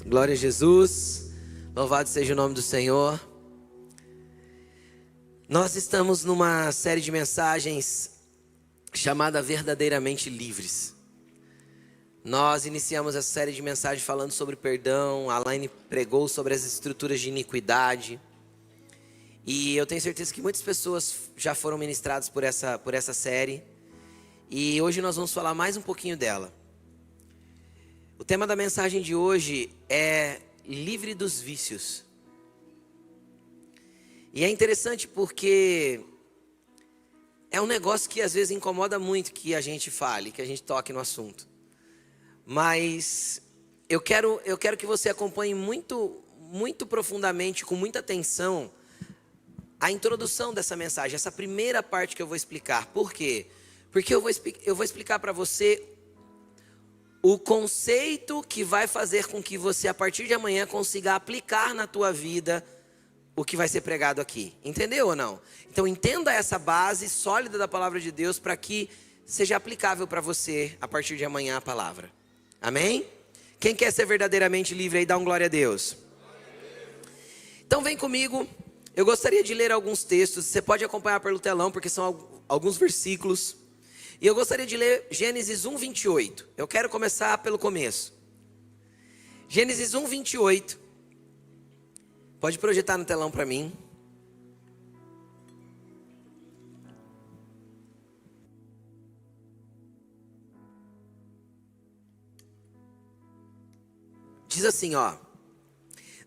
Glória a Jesus, louvado seja o nome do Senhor. Nós estamos numa série de mensagens chamada Verdadeiramente Livres. Nós iniciamos essa série de mensagens falando sobre perdão. A Laine pregou sobre as estruturas de iniquidade. E eu tenho certeza que muitas pessoas já foram ministradas por essa série. E hoje nós vamos falar mais um pouquinho dela. O tema da mensagem de hoje é livre dos vícios. E é interessante porque é um negócio que às vezes incomoda muito que a gente fale, que a gente toque no assunto. Mas eu quero que você acompanhe muito profundamente, com muita atenção, a introdução dessa mensagem, essa primeira parte que eu vou explicar. Por quê? Porque eu vou explicar para você o conceito que vai fazer com que você, a partir de amanhã, consiga aplicar na tua vida o que vai ser pregado aqui. Entendeu ou não? Então, entenda essa base sólida da palavra de Deus para que seja aplicável para você, a partir de amanhã, a palavra. Amém? Quem quer ser verdadeiramente livre aí, dá um glória a Deus. Então, vem comigo. Eu gostaria de ler alguns textos. Você pode acompanhar pelo telão, porque são alguns versículos. E eu gostaria de ler Gênesis 1, 28. Eu quero começar pelo começo. Gênesis 1, 28. Pode projetar no telão para mim. Diz assim, ó.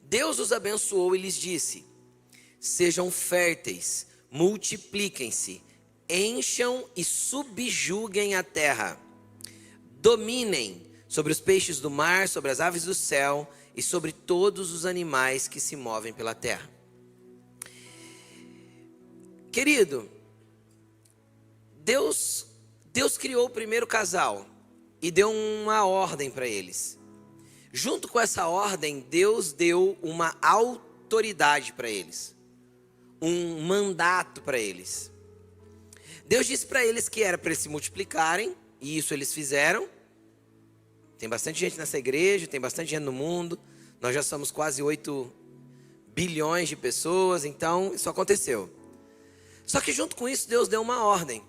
Deus os abençoou e lhes disse: sejam férteis, multipliquem-se, encham e subjuguem a terra. Dominem sobre os peixes do mar, sobre as aves do céu e sobre todos os animais que se movem pela terra. Querido, Deus criou o primeiro casal e deu uma ordem para eles. Junto com essa ordem, Deus deu uma autoridade para eles, um mandato para eles. Deus disse para eles que era para eles se multiplicarem, e isso eles fizeram. Tem bastante gente nessa igreja, tem bastante gente no mundo. Nós já somos quase 8 bilhões de pessoas, então isso aconteceu. Só que junto com isso, Deus deu uma ordem: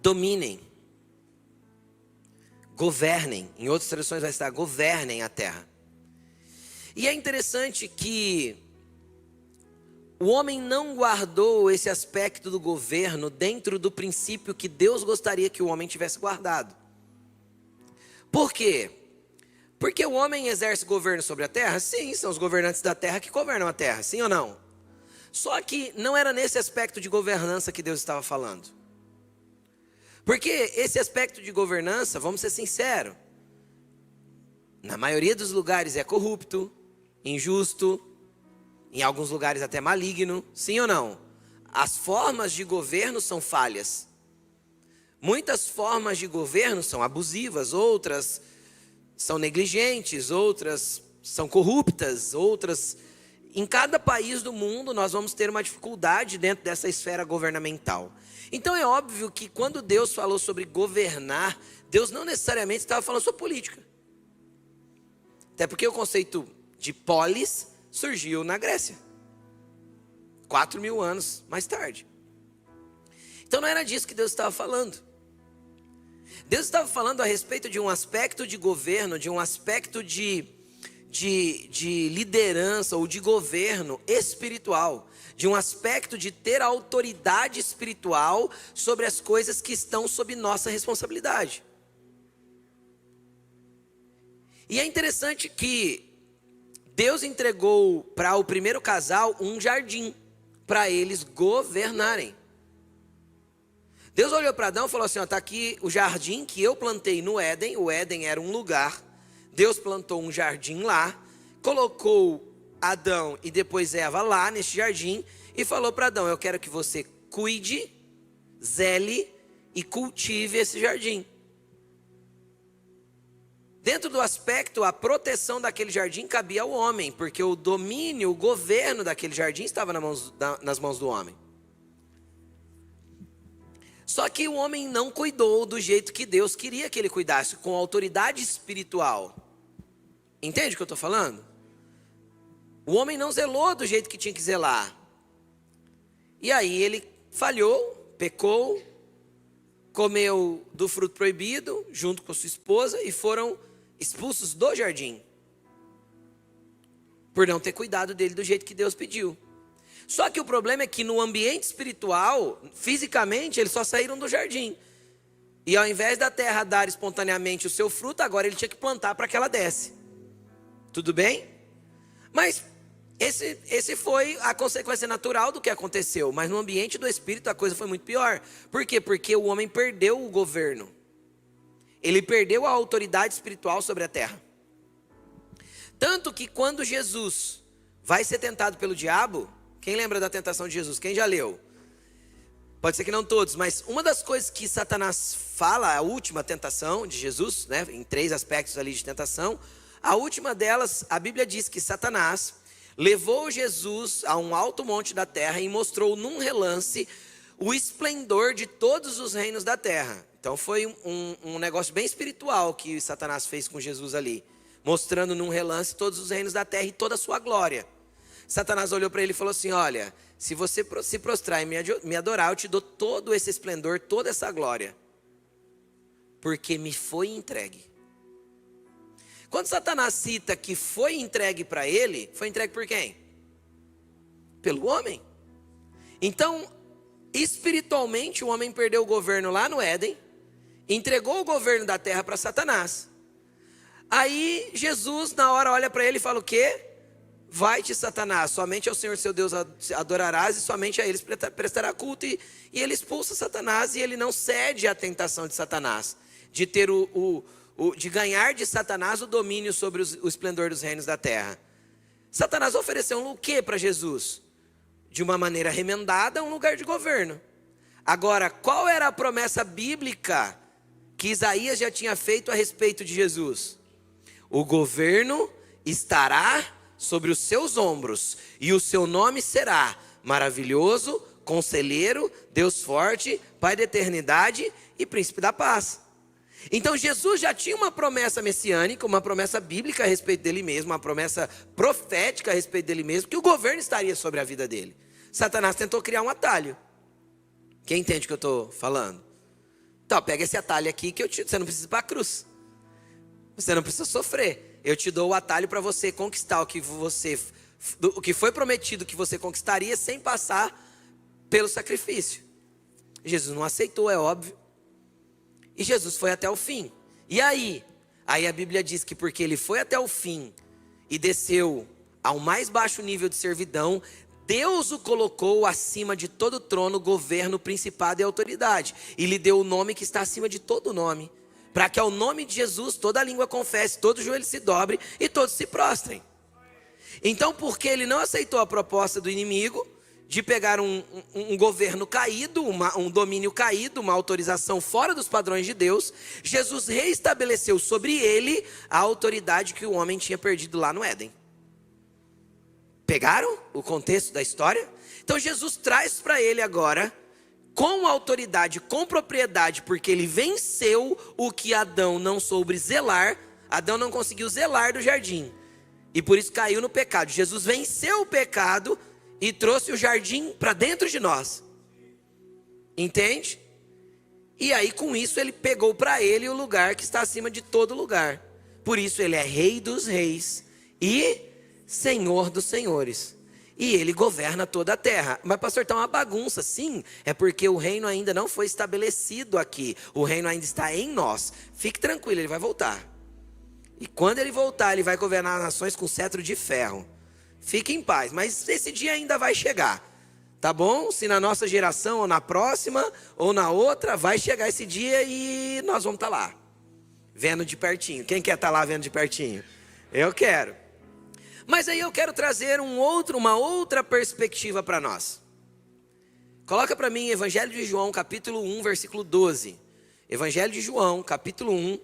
dominem, governem. Em outras traduções vai estar: governem a terra. E é interessante que o homem não guardou esse aspecto do governo dentro do princípio que Deus gostaria que o homem tivesse guardado. Por quê? Porque o homem exerce governo sobre a terra? Sim, são os governantes da terra que governam a terra, sim ou não? Só que não era nesse aspecto de governança que Deus estava falando. Porque esse aspecto de governança, vamos ser sinceros, na maioria dos lugares é corrupto, injusto, em alguns lugares até maligno, sim ou não? As formas de governo são falhas. Muitas formas de governo são abusivas, outras são negligentes, outras são corruptas, outras... Em cada país do mundo nós vamos ter uma dificuldade dentro dessa esfera governamental. Então é óbvio que quando Deus falou sobre governar, Deus não necessariamente estava falando sobre política. Até porque o conceito de polis surgiu na Grécia, 4.000 anos mais tarde. Então não era disso que Deus estava falando. Deus estava falando a respeito de um aspecto de governo, de um aspecto de liderança ou de governo espiritual, de um aspecto de ter autoridade espiritual sobre as coisas que estão sob nossa responsabilidade. E é interessante que Deus entregou para o primeiro casal um jardim para eles governarem. Deus olhou para Adão e falou assim: está aqui o jardim que eu plantei no Éden. O Éden era um lugar. Deus plantou um jardim lá, colocou Adão e depois Eva lá nesse jardim e falou para Adão: eu quero que você cuide, zele e cultive esse jardim. Dentro do aspecto, a proteção daquele jardim cabia ao homem, porque o domínio, o governo daquele jardim estava nas mãos do homem. Só que o homem não cuidou do jeito que Deus queria que ele cuidasse, com autoridade espiritual. Entende o que eu estou falando? O homem não zelou do jeito que tinha que zelar. E aí ele falhou, pecou, comeu do fruto proibido junto com sua esposa e foram expulsos do jardim. Por não ter cuidado dele do jeito que Deus pediu. Só que o problema é que no ambiente espiritual, fisicamente, eles só saíram do jardim. E ao invés da terra dar espontaneamente o seu fruto, agora ele tinha que plantar para que ela desse. Tudo bem? Mas esse foi a consequência natural do que aconteceu. Mas no ambiente do espírito a coisa foi muito pior. Por quê? Porque o homem perdeu o governo. Ele perdeu a autoridade espiritual sobre a terra. Tanto que quando Jesus vai ser tentado pelo diabo, quem lembra da tentação de Jesus? Quem já leu? Pode ser que não todos, mas uma das coisas que Satanás fala, a última tentação de Jesus, né, em 3 aspectos ali de tentação, a última delas, a Bíblia diz que Satanás levou Jesus a um alto monte da terra e mostrou num relance o esplendor de todos os reinos da terra. Então foi um negócio bem espiritual que Satanás fez com Jesus ali, mostrando num relance todos os reinos da terra e toda a sua glória. Satanás olhou para ele e falou assim: olha, se você se prostrar e me adorar, eu te dou todo esse esplendor, toda essa glória, porque me foi entregue. Quando Satanás cita que foi entregue para ele, foi entregue por quem? Pelo homem. Então, espiritualmente, o homem perdeu o governo lá no Éden, entregou o governo da terra para Satanás. Aí Jesus na hora olha para ele e fala o quê? Vai-te, Satanás, somente ao Senhor seu Deus adorarás e somente a eles prestará culto. E ele expulsa Satanás e ele não cede à tentação de Satanás, de ter de ganhar de Satanás o domínio sobre o esplendor dos reinos da terra. Satanás ofereceu o que para Jesus? De uma maneira remendada, um lugar de governo. Agora, qual era a promessa bíblica que Isaías já tinha feito a respeito de Jesus? O governo estará sobre os seus ombros, e o seu nome será Maravilhoso, Conselheiro, Deus Forte, Pai da Eternidade e Príncipe da Paz. Então Jesus já tinha uma promessa messiânica, uma promessa bíblica a respeito dele mesmo, uma promessa profética a respeito dele mesmo, que o governo estaria sobre a vida dele. Satanás tentou criar um atalho. Quem entende o que eu estou falando? Então pega esse atalho aqui que você não precisa ir para a cruz. Você não precisa sofrer. Eu te dou o atalho para você conquistar o que foi prometido que você conquistaria sem passar pelo sacrifício. Jesus não aceitou, é óbvio. E Jesus foi até o fim. E aí a Bíblia diz que porque ele foi até o fim e desceu ao mais baixo nível de servidão, Deus o colocou acima de todo trono, governo, principado e autoridade. E lhe deu o nome que está acima de todo nome, para que ao nome de Jesus toda língua confesse, todo joelho se dobre e todos se prostrem. Então, porque ele não aceitou a proposta do inimigo de pegar um governo caído, um domínio caído, uma autorização fora dos padrões de Deus, Jesus reestabeleceu sobre ele a autoridade que o homem tinha perdido lá no Éden. Pegaram o contexto da história? Então Jesus traz para ele agora, com autoridade, com propriedade, porque ele venceu o que Adão não soube zelar. Adão não conseguiu zelar do jardim, e por isso caiu no pecado. Jesus venceu o pecado e trouxe o jardim para dentro de nós. Entende? E aí com isso ele pegou para ele o lugar que está acima de todo lugar. Por isso ele é Rei dos Reis e Senhor dos Senhores. E ele governa toda a terra. Mas pastor, está uma bagunça. Sim, é porque o reino ainda não foi estabelecido aqui. O reino ainda está em nós. Fique tranquilo, ele vai voltar. E quando ele voltar, ele vai governar as nações com cetro de ferro. Fique em paz, mas esse dia ainda vai chegar. Tá bom? Se na nossa geração, ou na próxima, ou na outra, vai chegar esse dia e nós vamos estar lá, vendo de pertinho. Quem quer estar lá vendo de pertinho? Eu quero. Mas aí eu quero trazer uma outra perspectiva para nós. Coloca para mim Evangelho de João, capítulo 1, versículo 12. Evangelho de João, capítulo 1,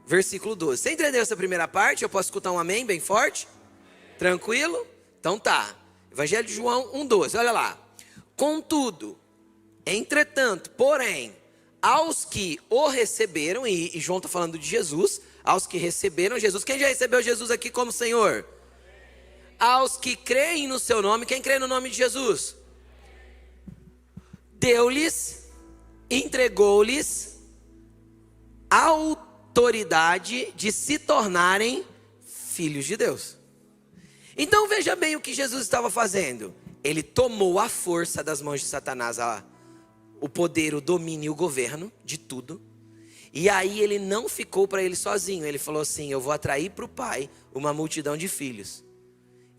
versículo 12. Você entendeu essa primeira parte? Eu posso escutar um amém bem forte? Tranquilo? Então tá. Evangelho de João 1, 12. Olha lá. Contudo, entretanto, porém, aos que o receberam, e João está falando de Jesus, aos que receberam Jesus. Quem já recebeu Jesus aqui como Senhor? Aos que creem no seu nome. Quem crê no nome de Jesus? Deu-lhes, entregou-lhes a autoridade de se tornarem filhos de Deus. Então veja bem o que Jesus estava fazendo. Ele tomou a força das mãos de Satanás, o poder, o domínio e o governo de tudo. E aí ele não ficou para ele sozinho. Ele falou assim: eu vou atrair para o Pai uma multidão de filhos.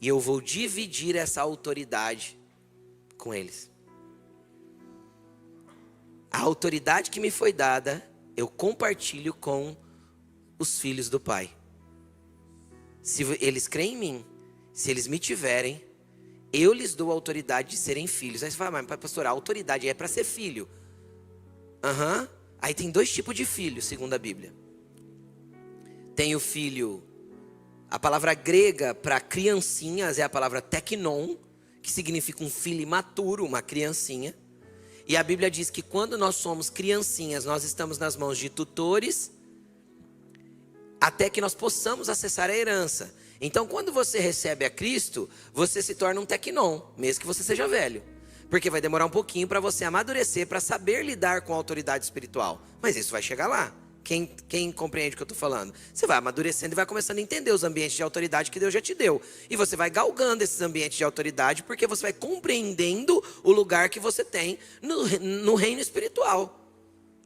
E eu vou dividir essa autoridade com eles. A autoridade que me foi dada, eu compartilho com os filhos do Pai. Se eles creem em mim, se eles me tiverem, eu lhes dou a autoridade de serem filhos. Aí você fala: mas pastor, a autoridade é para ser filho. Aí tem dois tipos de filhos, segundo a Bíblia. Tem o filho, a palavra grega para criancinhas é a palavra teknon, que significa um filho imaturo, uma criancinha. E a Bíblia diz que quando nós somos criancinhas, nós estamos nas mãos de tutores, até que nós possamos acessar a herança. Então, quando você recebe a Cristo, você se torna um teknon, mesmo que você seja velho. Porque vai demorar um pouquinho para você amadurecer, para saber lidar com a autoridade espiritual. Mas isso vai chegar lá. Quem compreende o que eu estou falando? Você vai amadurecendo e vai começando a entender os ambientes de autoridade que Deus já te deu. E você vai galgando esses ambientes de autoridade, porque você vai compreendendo o lugar que você tem no reino espiritual.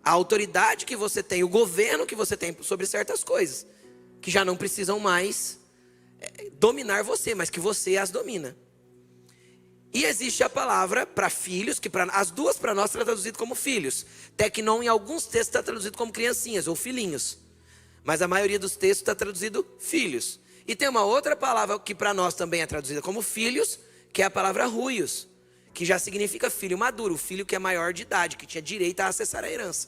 A autoridade que você tem, o governo que você tem sobre certas coisas, que já não precisam mais dominar você, mas que você as domina. E existe a palavra para filhos, que as duas para nós está traduzido como filhos. Teknon em alguns textos está traduzido como criancinhas ou filhinhos. Mas a maioria dos textos está traduzido filhos. E tem uma outra palavra que para nós também é traduzida como filhos, que é a palavra ruios, que já significa filho maduro, o filho que é maior de idade, que tinha direito a acessar a herança.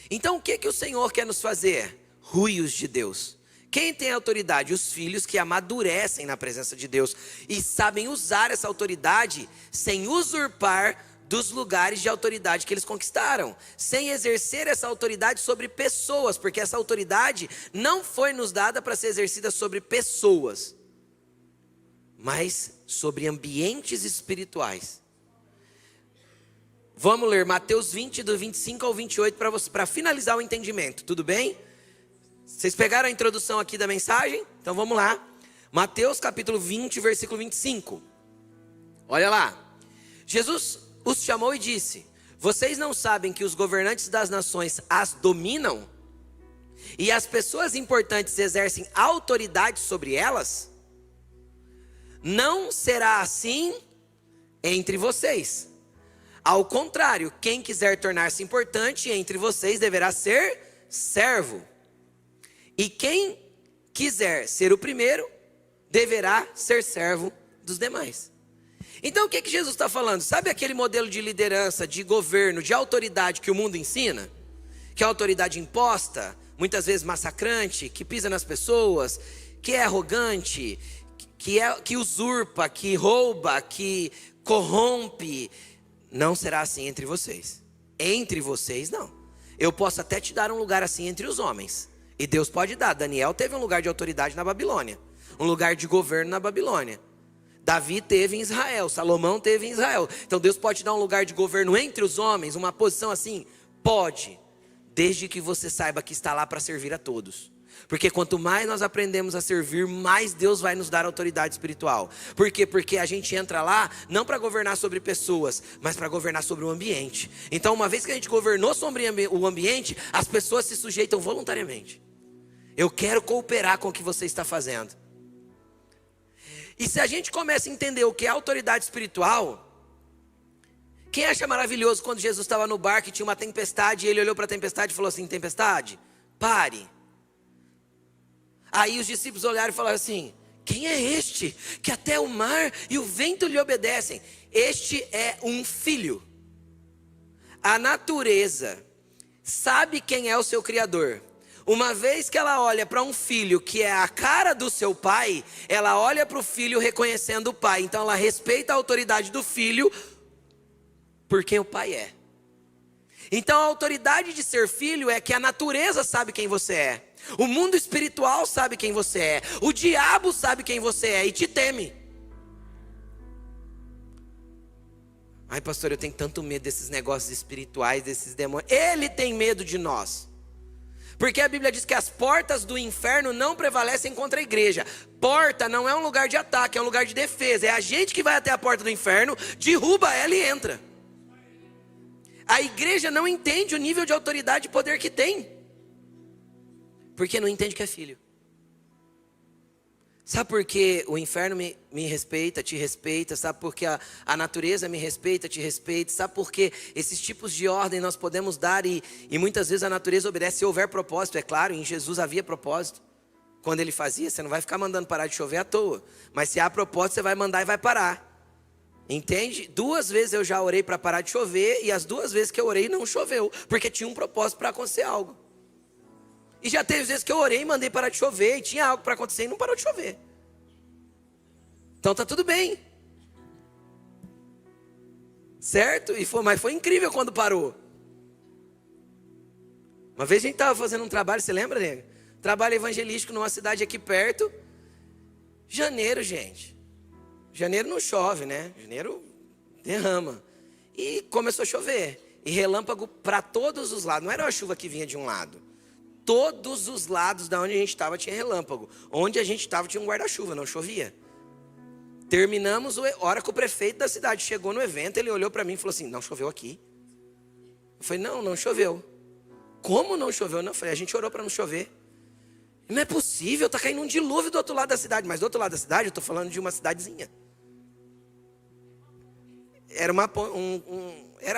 Então o que o Senhor quer nos fazer? Ruios de Deus. Quem tem autoridade? Os filhos que amadurecem na presença de Deus e sabem usar essa autoridade sem usurpar dos lugares de autoridade que eles conquistaram, sem exercer essa autoridade sobre pessoas, porque essa autoridade não foi nos dada para ser exercida sobre pessoas, mas sobre ambientes espirituais. Vamos ler Mateus 20, do 25 ao 28 para finalizar o entendimento, tudo bem? Vocês pegaram a introdução aqui da mensagem? Então vamos lá. Mateus capítulo 20, versículo 25. Olha lá. Jesus os chamou e disse: vocês não sabem que os governantes das nações as dominam? E as pessoas importantes exercem autoridade sobre elas? Não será assim entre vocês. Ao contrário, quem quiser tornar-se importante entre vocês deverá ser servo. E quem quiser ser o primeiro, deverá ser servo dos demais. Então o que Jesus está falando? Sabe aquele modelo de liderança, de governo, de autoridade que o mundo ensina? Que é a autoridade imposta, muitas vezes massacrante, que pisa nas pessoas, que é arrogante, que usurpa, que rouba, que corrompe. Não será assim entre vocês. Entre vocês não. Eu posso até te dar um lugar assim entre os homens. E Deus pode dar. Daniel teve um lugar de autoridade na Babilônia, um lugar de governo na Babilônia. Davi teve em Israel, Salomão teve em Israel. Então Deus pode dar um lugar de governo entre os homens, uma posição assim? Pode, desde que você saiba que está lá para servir a todos. Porque quanto mais nós aprendemos a servir, mais Deus vai nos dar autoridade espiritual. Por quê? Porque a gente entra lá não para governar sobre pessoas, mas para governar sobre o ambiente. Então uma vez que a gente governou sobre o ambiente, as pessoas se sujeitam voluntariamente. Eu quero cooperar com o que você está fazendo. E se a gente começa a entender o que é autoridade espiritual, quem acha maravilhoso quando Jesus estava no barco e tinha uma tempestade, e ele olhou para a tempestade e falou assim: tempestade, pare. Aí os discípulos olharam e falaram assim: quem é este que até o mar e o vento lhe obedecem? Este é um filho. A natureza sabe quem é o seu Criador. Uma vez que ela olha para um filho que é a cara do seu pai, ela olha para o filho reconhecendo o pai. Então ela respeita a autoridade do filho por quem o pai é. Então a autoridade de ser filho é que a natureza sabe quem você é. O mundo espiritual sabe quem você é. O diabo sabe quem você é e te teme. Ai, pastor, eu tenho tanto medo desses negócios espirituais, desses demônios. Ele tem medo de nós. Porque a Bíblia diz que as portas do inferno não prevalecem contra a igreja. Porta não é um lugar de ataque, é um lugar de defesa. É a gente que vai até a porta do inferno, derruba ela e entra. A igreja não entende o nível de autoridade e poder que tem. Porque não entende que é filho. Sabe por que o inferno me respeita, te respeita? Sabe por que a natureza me respeita, te respeita? Sabe por que esses tipos de ordem nós podemos dar e muitas vezes a natureza obedece se houver propósito? É claro, em Jesus havia propósito. Quando ele fazia, você não vai ficar mandando parar de chover à toa. Mas se há propósito, você vai mandar e vai parar. Entende? 2 vezes eu já orei para parar de chover e as 2 vezes que eu orei não choveu. Porque tinha um propósito para acontecer algo. E já teve vezes que eu orei e mandei parar de chover e tinha algo para acontecer e não parou de chover. Então tá tudo bem. Certo? Mas foi incrível quando parou. Uma vez a gente estava fazendo um trabalho, você lembra, nega? Trabalho evangelístico numa cidade aqui perto. Janeiro, gente. Janeiro não chove, né? Janeiro derrama. E começou a chover. E relâmpago para todos os lados. Não era uma chuva que vinha de um lado. Todos os lados da onde a gente estava tinha relâmpago. Onde a gente estava tinha um guarda-chuva, não chovia. Terminamos, a hora que o prefeito da cidade chegou no evento, ele olhou para mim e falou assim, não choveu aqui. Eu falei, não choveu. Como não choveu? Não, eu falei, a gente orou para não chover. Não é possível, está caindo um dilúvio do outro lado da cidade. Mas do outro lado da cidade, eu estou falando de uma cidadezinha. Era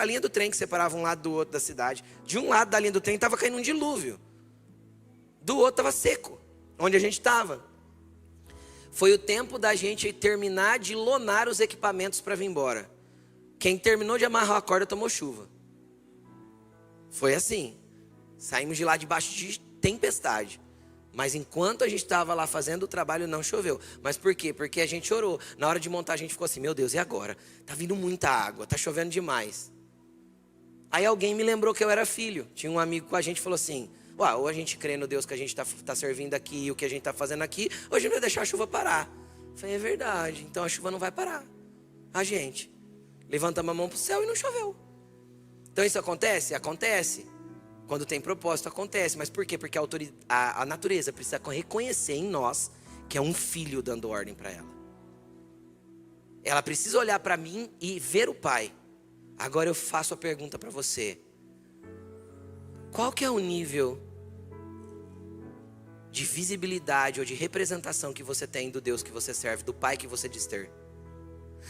a linha do trem que separava um lado do outro da cidade. De um lado da linha do trem estava caindo um dilúvio. Do outro estava seco, onde a gente estava. Foi o tempo da gente terminar de lonar os equipamentos para vir embora. Quem terminou de amarrar a corda tomou chuva. Foi assim. Saímos de lá debaixo de tempestade. Mas enquanto a gente estava lá fazendo o trabalho, não choveu. Mas por quê? Porque a gente orou. Na hora de montar a gente ficou assim, meu Deus, e agora? Tá vindo muita água, tá chovendo demais. Aí alguém me lembrou que eu era filho. Tinha um amigo com a gente e falou assim, ou a gente crê no Deus que a gente está servindo aqui e o que a gente está fazendo aqui, ou a gente vai deixar a chuva parar. Eu falei, é verdade, então a chuva não vai parar. A gente levantamos a mão para o céu e não choveu. Então isso acontece? Acontece. Quando tem propósito acontece. Mas por quê? Porque a natureza precisa reconhecer em nós que é um filho dando ordem para ela. Ela precisa olhar para mim e ver o Pai. Agora eu faço a pergunta para você. Qual que é o nível de visibilidade ou de representação que você tem do Deus que você serve, do Pai que você diz ter?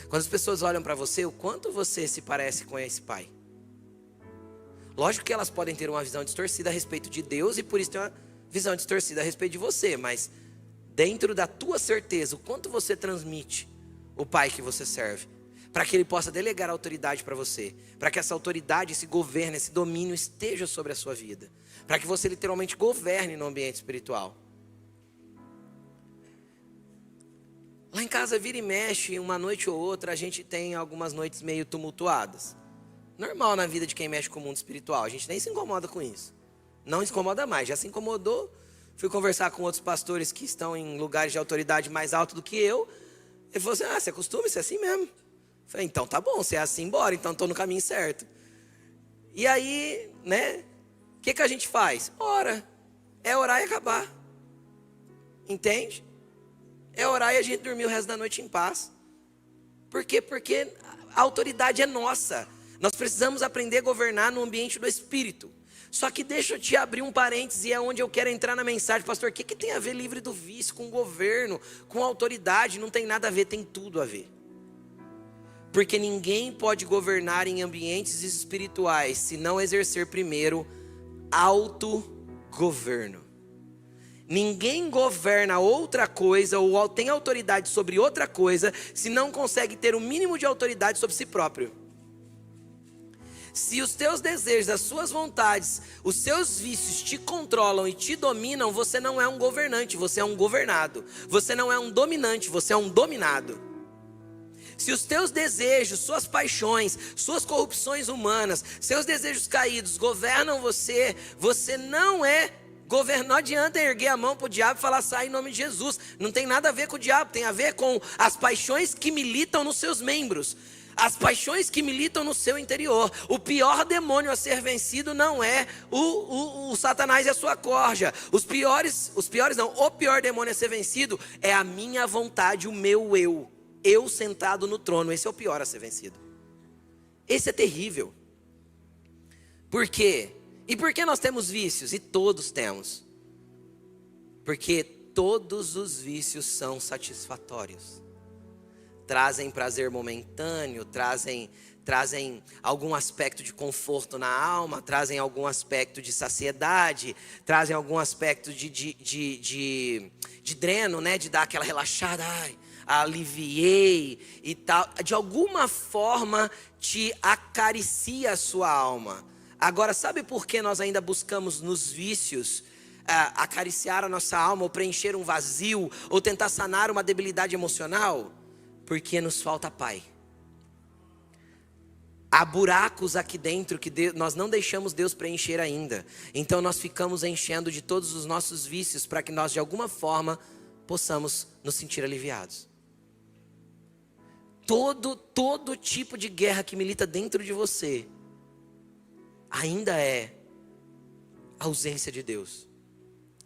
Quando as pessoas olham para você, o quanto você se parece com esse Pai? Lógico que elas podem ter uma visão distorcida a respeito de Deus e por isso ter uma visão distorcida a respeito de você. Mas dentro da tua certeza, o quanto você transmite o Pai que você serve? Para que Ele possa delegar a autoridade para você. Para que essa autoridade, esse governo, esse domínio esteja sobre a sua vida. Para que você literalmente governe no ambiente espiritual. Lá em casa, vira e mexe, uma noite ou outra, a gente tem algumas noites meio tumultuadas. Normal na vida de quem mexe com o mundo espiritual. A gente nem se incomoda com isso. Não se incomoda mais. Já se incomodou. Fui conversar com outros pastores que estão em lugares de autoridade mais alto do que eu. Ele falou assim, você acostuma, isso é assim mesmo. Eu falei, então tá bom, se é assim, bora. Então estou no caminho certo. E aí, né? O que a gente faz? Ora. É orar e acabar. Entende? É orar e a gente dormir o resto da noite em paz. Por quê? Porque a autoridade é nossa. Nós precisamos aprender a governar no ambiente do Espírito. Só que deixa eu te abrir um parêntese, é onde eu quero entrar na mensagem. Pastor, o que tem a ver livre do vício, com governo, com autoridade? Não tem nada a ver, tem tudo a ver. Porque ninguém pode governar em ambientes espirituais se não exercer primeiro autogoverno. Ninguém governa outra coisa ou tem autoridade sobre outra coisa se não consegue ter o mínimo de autoridade sobre si próprio. Se os teus desejos, as suas vontades, os seus vícios te controlam e te dominam, você não é um governante, você é um governado. Você não é um dominante, você é um dominado. Se os teus desejos, suas paixões, suas corrupções humanas, seus desejos caídos governam você, você não é governado. Não adianta erguer a mão para o diabo e falar: sai em nome de Jesus. Não tem nada a ver com o diabo, tem a ver com as paixões que militam nos seus membros, as paixões que militam no seu interior. O pior demônio a ser vencido não é o Satanás e a sua corja. O pior demônio a ser vencido é a minha vontade, o meu eu sentado no trono. Esse é o pior a ser vencido. Esse é terrível. Por quê? E por que nós temos vícios? E todos temos. Porque todos os vícios são satisfatórios. Trazem prazer momentâneo, trazem algum aspecto de conforto na alma, trazem algum aspecto de saciedade, trazem algum aspecto de dreno, né? De dar aquela relaxada, aliviei e tal. De alguma forma te acaricia a sua alma. Agora, sabe por que nós ainda buscamos nos vícios acariciar a nossa alma, ou preencher um vazio, ou tentar sanar uma debilidade emocional? Porque nos falta Pai. Há buracos aqui dentro que nós não deixamos Deus preencher ainda. Então nós ficamos enchendo de todos os nossos vícios para que nós de alguma forma possamos nos sentir aliviados. Todo tipo de guerra que milita dentro de você ainda é ausência de Deus.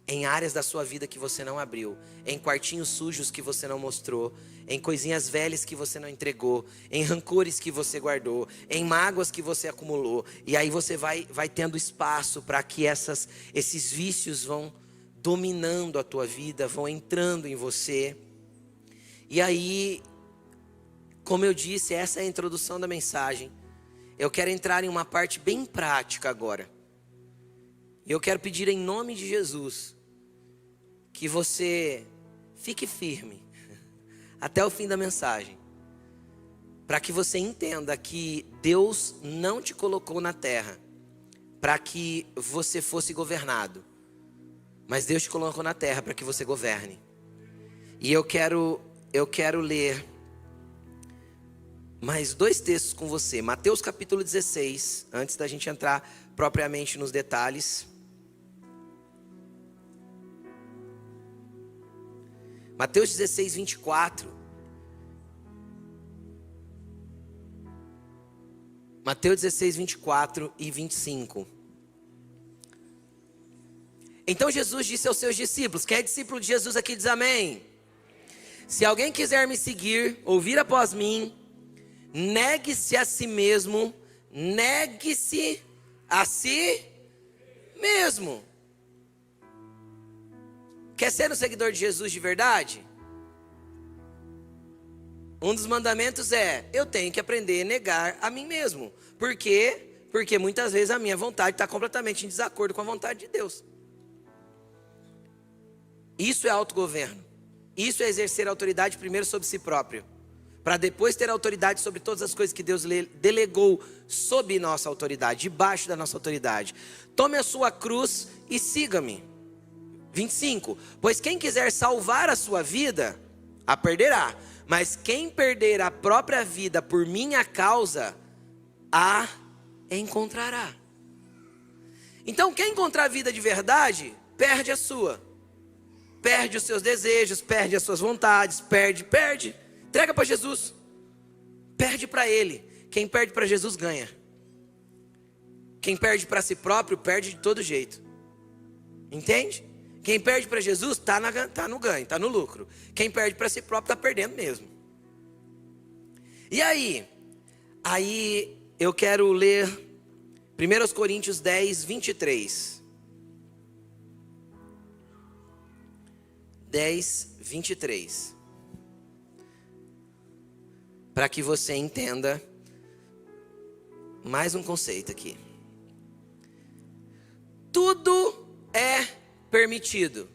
Em áreas da sua vida que você não abriu, em quartinhos sujos que você não mostrou, em coisinhas velhas que você não entregou, em rancores que você guardou, em mágoas que você acumulou. E aí você vai tendo espaço para que esses vícios vão dominando a tua vida, vão entrando em você. E aí, como eu disse, essa é a introdução da mensagem. Eu quero entrar em uma parte bem prática agora. Eu quero pedir em nome de Jesus que você fique firme até o fim da mensagem, para que você entenda que Deus não te colocou na terra para que você fosse governado, mas Deus te colocou na terra para que você governe. E eu quero ler mais 2 textos com você. Mateus capítulo 16, antes da gente entrar propriamente nos detalhes. Mateus 16, 24. Mateus 16, 24 e 25. Então Jesus disse aos seus discípulos: quem é discípulo de Jesus aqui diz amém. Se alguém quiser me seguir, ouvir após mim, negue-se a si mesmo, negue-se a si mesmo. Quer ser um seguidor de Jesus de verdade? Um dos mandamentos é: eu tenho que aprender a negar a mim mesmo. Por quê? Porque muitas vezes a minha vontade está completamente em desacordo com a vontade de Deus. Isso é autogoverno. Isso é exercer autoridade primeiro sobre si próprio, para depois ter autoridade sobre todas as coisas que Deus delegou sob nossa autoridade, debaixo da nossa autoridade. Tome a sua cruz e siga-me. 25. Pois quem quiser salvar a sua vida, a perderá. Mas quem perder a própria vida por minha causa, a encontrará. Então quem encontrar a vida de verdade, perde a sua. Perde os seus desejos, perde as suas vontades, perde. Entrega para Jesus. Perde para Ele. Quem perde para Jesus ganha. Quem perde para si próprio, perde de todo jeito. Entende? Quem perde para Jesus está no ganho, está no lucro. Quem perde para si próprio está perdendo mesmo. E aí eu quero ler 1 Coríntios 10, 23. 10, 23. Para que você entenda mais um conceito aqui. Tudo é permitido.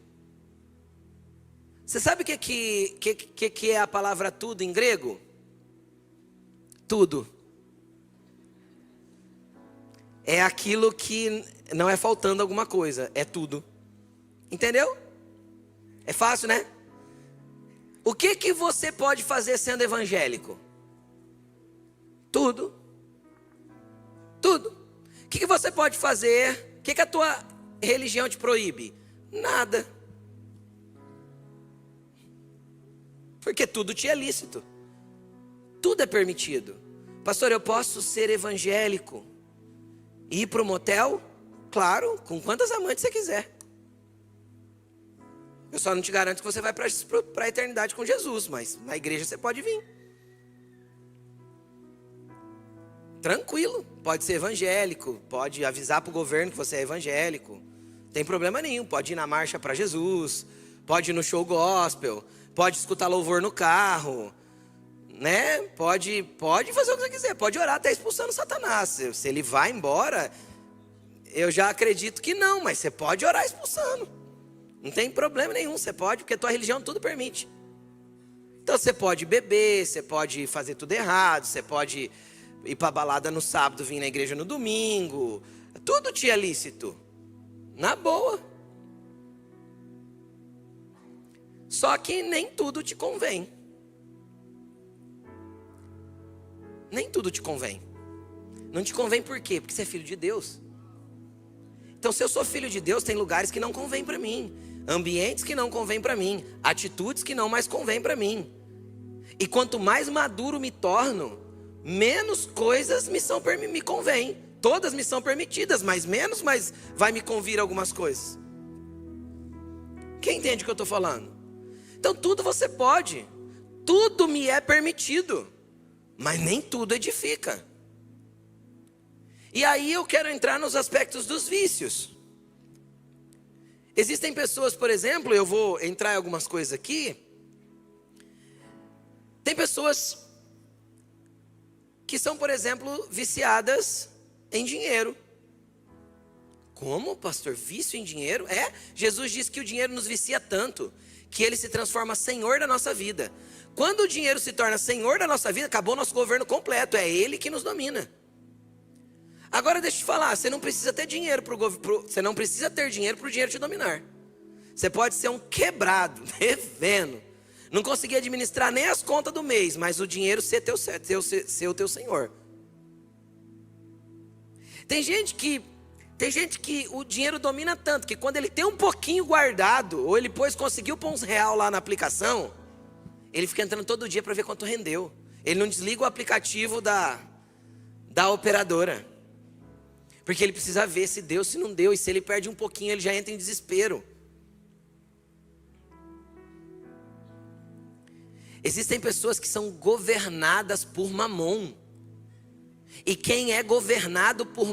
Você sabe o que é a palavra tudo em grego? Tudo. É aquilo que não é faltando alguma coisa, é tudo. Entendeu? É fácil, né? O que você pode fazer sendo evangélico? Tudo. Tudo. O que você pode fazer? O que a tua religião te proíbe? Nada. Porque tudo te é lícito. Tudo é permitido. Pastor, eu posso ser evangélico e ir para o motel? Claro, com quantas amantes você quiser. Eu só não te garanto que você vai para a eternidade com Jesus, mas na igreja você pode vir. Tranquilo, pode ser evangélico, pode avisar para o governo que você é evangélico. Não tem problema nenhum, pode ir na marcha para Jesus, pode ir no show gospel, pode escutar louvor no carro, né? Pode fazer o que você quiser, pode orar até expulsando Satanás. Se ele vai embora, eu já acredito que não, mas você pode orar expulsando. Não tem problema nenhum, você pode, porque a tua religião tudo permite. Então você pode beber, você pode fazer tudo errado, você pode ir para balada no sábado, vir na igreja no domingo. Tudo te é lícito, na boa. Só que nem tudo te convém. Nem tudo te convém. Não te convém por quê? Porque você é filho de Deus. Então, se eu sou filho de Deus, tem lugares que não convém para mim, ambientes que não convém para mim, atitudes que não mais convém para mim. E quanto mais maduro me torno, menos coisas me convém. Todas me são permitidas, mas menos, mas vai me convir algumas coisas. Quem entende o que eu estou falando? Então tudo você pode, tudo me é permitido, mas nem tudo edifica. E aí eu quero entrar nos aspectos dos vícios. Existem pessoas, por exemplo, eu vou entrar em algumas coisas aqui. Tem pessoas que são, por exemplo, viciadas em dinheiro. Como, pastor? Vício em dinheiro? Jesus disse que o dinheiro nos vicia tanto que ele se transforma senhor da nossa vida. Quando o dinheiro se torna senhor da nossa vida, acabou o nosso governo completo. É ele que nos domina. Agora deixa eu te falar, você não precisa ter dinheiro você não precisa ter dinheiro para o dinheiro te dominar. Você pode ser um quebrado, devendo, não conseguir administrar nem as contas do mês, mas o dinheiro ser o teu senhor. Tem gente que o dinheiro domina tanto que quando ele tem um pouquinho guardado, ou ele conseguiu pôr uns real lá na aplicação, ele fica entrando todo dia para ver quanto rendeu. Ele não desliga o aplicativo da operadora, porque ele precisa ver se deu, se não deu. E se ele perde um pouquinho, ele já entra em desespero. Existem pessoas que são governadas por Mamon. E quem é governado por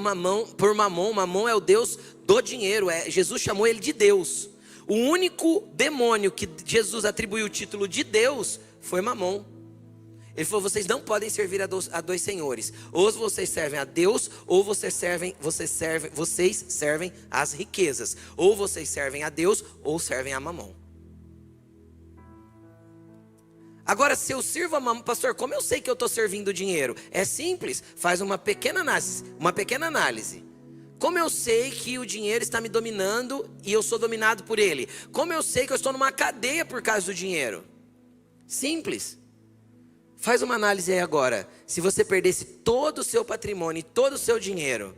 Mamon é o Deus do dinheiro. Jesus chamou ele de Deus. O único demônio que Jesus atribuiu o título de Deus foi Mamon. Ele falou: vocês não podem servir a dois senhores. Ou vocês servem a Deus, ou vocês servem as riquezas. Ou vocês servem a Deus, ou servem a Mamon. Agora, se eu sirvo a Mamon, pastor, como eu sei que eu estou servindo o dinheiro? É simples, faz uma pequena análise. Como eu sei que o dinheiro está me dominando e eu sou dominado por ele? Como eu sei que eu estou numa cadeia por causa do dinheiro? Simples. Faz uma análise aí agora. Se você perdesse todo o seu patrimônio e todo o seu dinheiro,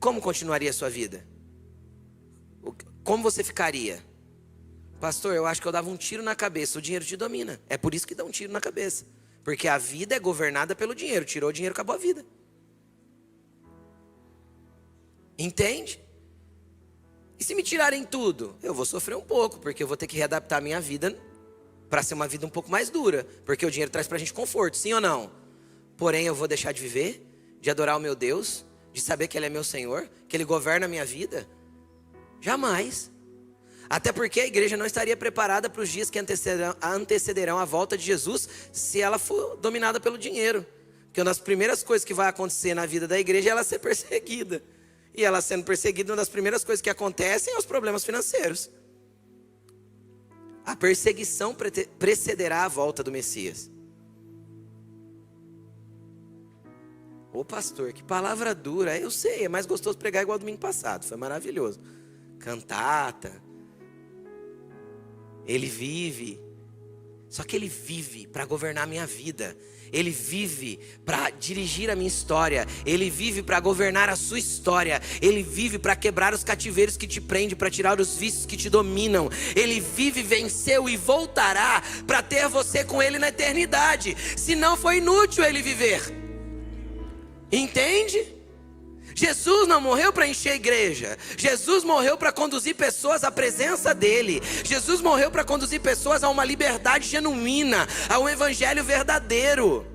como continuaria a sua vida? Como você ficaria? Pastor, eu acho que eu dava um tiro na cabeça. O dinheiro te domina. É por isso que dá um tiro na cabeça. Porque a vida é governada pelo dinheiro. Tirou o dinheiro, acabou a vida. Entende? E se me tirarem tudo? Eu vou sofrer um pouco, porque eu vou ter que readaptar a minha vida para ser uma vida um pouco mais dura. Porque o dinheiro traz pra gente conforto, sim ou não? Porém, eu vou deixar de viver, de adorar o meu Deus, de saber que Ele é meu Senhor, que Ele governa a minha vida? Jamais. Até porque a igreja não estaria preparada para os dias que antecederão a volta de Jesus, se ela for dominada pelo dinheiro. Porque uma das primeiras coisas que vai acontecer na vida da igreja é ela ser perseguida. E ela sendo perseguida, uma das primeiras coisas que acontecem é os problemas financeiros. A perseguição precederá a volta do Messias. Ô pastor, que palavra dura. Eu sei, é mais gostoso pregar igual domingo passado. Foi maravilhoso. Cantata. Ele vive. Só que Ele vive para governar a minha vida. Ele vive para dirigir a minha história. Ele vive para governar a sua história. Ele vive para quebrar os cativeiros que te prendem, para tirar os vícios que te dominam. Ele vive, venceu e voltará para ter você com Ele na eternidade. Senão foi inútil Ele viver. Entende? Jesus não morreu para encher a igreja. Jesus morreu para conduzir pessoas à presença dEle. Jesus morreu para conduzir pessoas a uma liberdade genuína, a um evangelho verdadeiro,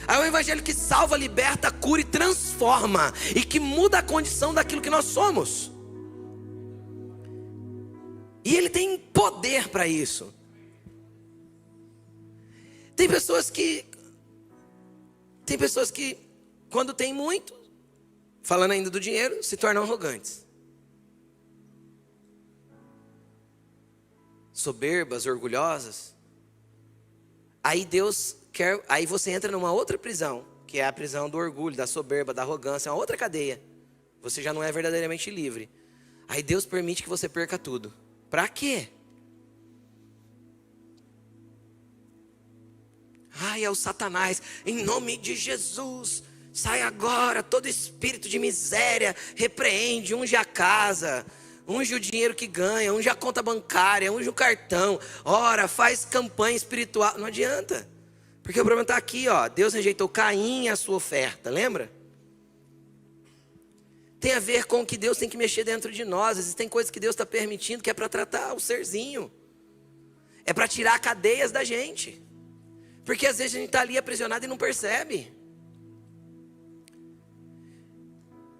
a um evangelho que salva, liberta, cura e transforma, e que muda a condição daquilo que nós somos. E Ele tem poder para isso. Tem pessoas que quando tem muito, falando ainda do dinheiro, se tornam arrogantes, soberbas, orgulhosas. Aí Deus quer, aí você entra numa outra prisão, que é a prisão do orgulho, da soberba, da arrogância, é uma outra cadeia. Você já não é verdadeiramente livre. Aí Deus permite que você perca tudo. Para quê? Ai, é o Satanás, em nome de Jesus, sai agora todo espírito de miséria, repreende, unge a casa, unge o dinheiro que ganha, unge a conta bancária, unge o cartão, ora, faz campanha espiritual. Não adianta, porque o problema está aqui, ó. Deus rejeitou Caim e a sua oferta, lembra? Tem a ver com que Deus tem que mexer dentro de nós. Existem coisas que Deus está permitindo que é para tratar o serzinho, é para tirar cadeias da gente, porque às vezes a gente está ali aprisionado e não percebe.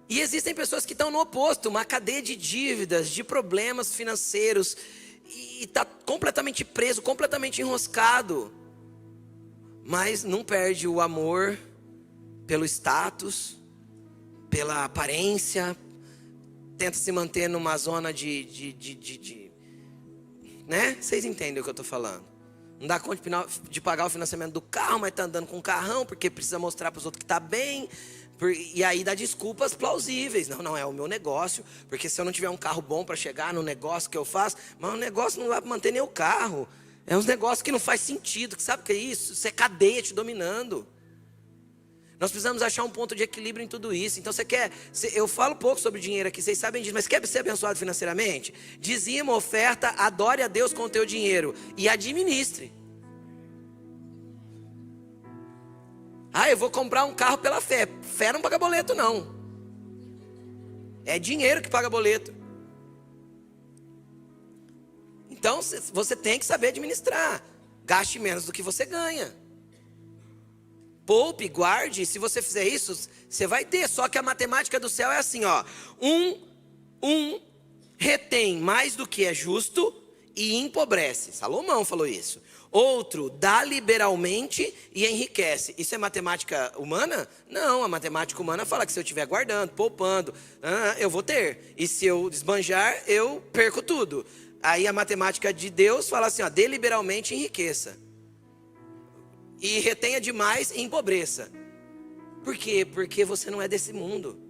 E existem pessoas que estão no oposto, uma cadeia de dívidas, de problemas financeiros, e está completamente preso, completamente enroscado, mas não perde o amor pelo status, pela aparência, tenta se manter numa zona né? Vocês entendem o que eu estou falando. Não dá conta de pagar o financiamento do carro, mas está andando com o carrão, porque precisa mostrar para os outros que está bem. E aí dá desculpas plausíveis. Não é o meu negócio, porque se eu não tiver um carro bom para chegar no negócio que eu faço, mas o negócio não vai manter nem o carro. É uns negócios que não faz sentido. Que sabe o que é isso? Isso é cadeia te dominando. Nós precisamos achar um ponto de equilíbrio em tudo isso. Então eu falo pouco sobre dinheiro aqui, vocês sabem disso, mas quer ser abençoado financeiramente? Dizima, oferta, adore a Deus com o teu dinheiro e administre. Ah, eu vou comprar um carro pela fé. Fé não paga boleto, não. É dinheiro que paga boleto. Então, você tem que saber administrar. Gaste menos do que você ganha. Poupe, guarde. Se você fizer isso, você vai ter. Só que a matemática do céu é assim, ó. Um retém mais do que é justo e empobrece. Salomão falou isso. Outro dá liberalmente e enriquece. Isso é matemática humana? Não, a matemática humana fala que se eu estiver guardando, poupando, eu vou ter. E se eu desbanjar, eu perco tudo. Aí a matemática de Deus fala assim, ó, dê liberalmente e enriqueça. E retenha demais e empobreça. Por quê? Porque você não é desse mundo.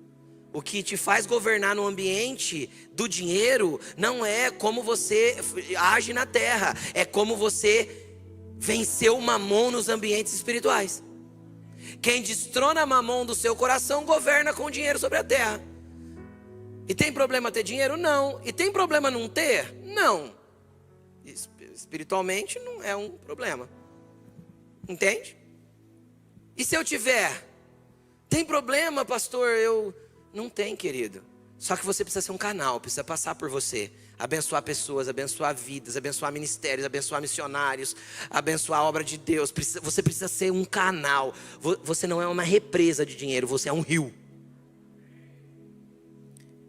O que te faz governar no ambiente do dinheiro não é como você age na terra, é como você venceu o mamon nos ambientes espirituais. Quem destrona mamon do seu coração governa com dinheiro sobre a terra. E tem problema ter dinheiro? Não. E tem problema não ter? Não. Espiritualmente não é um problema. Entende? E se eu tiver? Tem problema, pastor? Não tem, querido. Só que você precisa ser um canal, precisa passar por você. Abençoar pessoas, abençoar vidas, abençoar ministérios, abençoar missionários, abençoar a obra de Deus. Você precisa ser um canal. Você não é uma represa de dinheiro, você é um rio.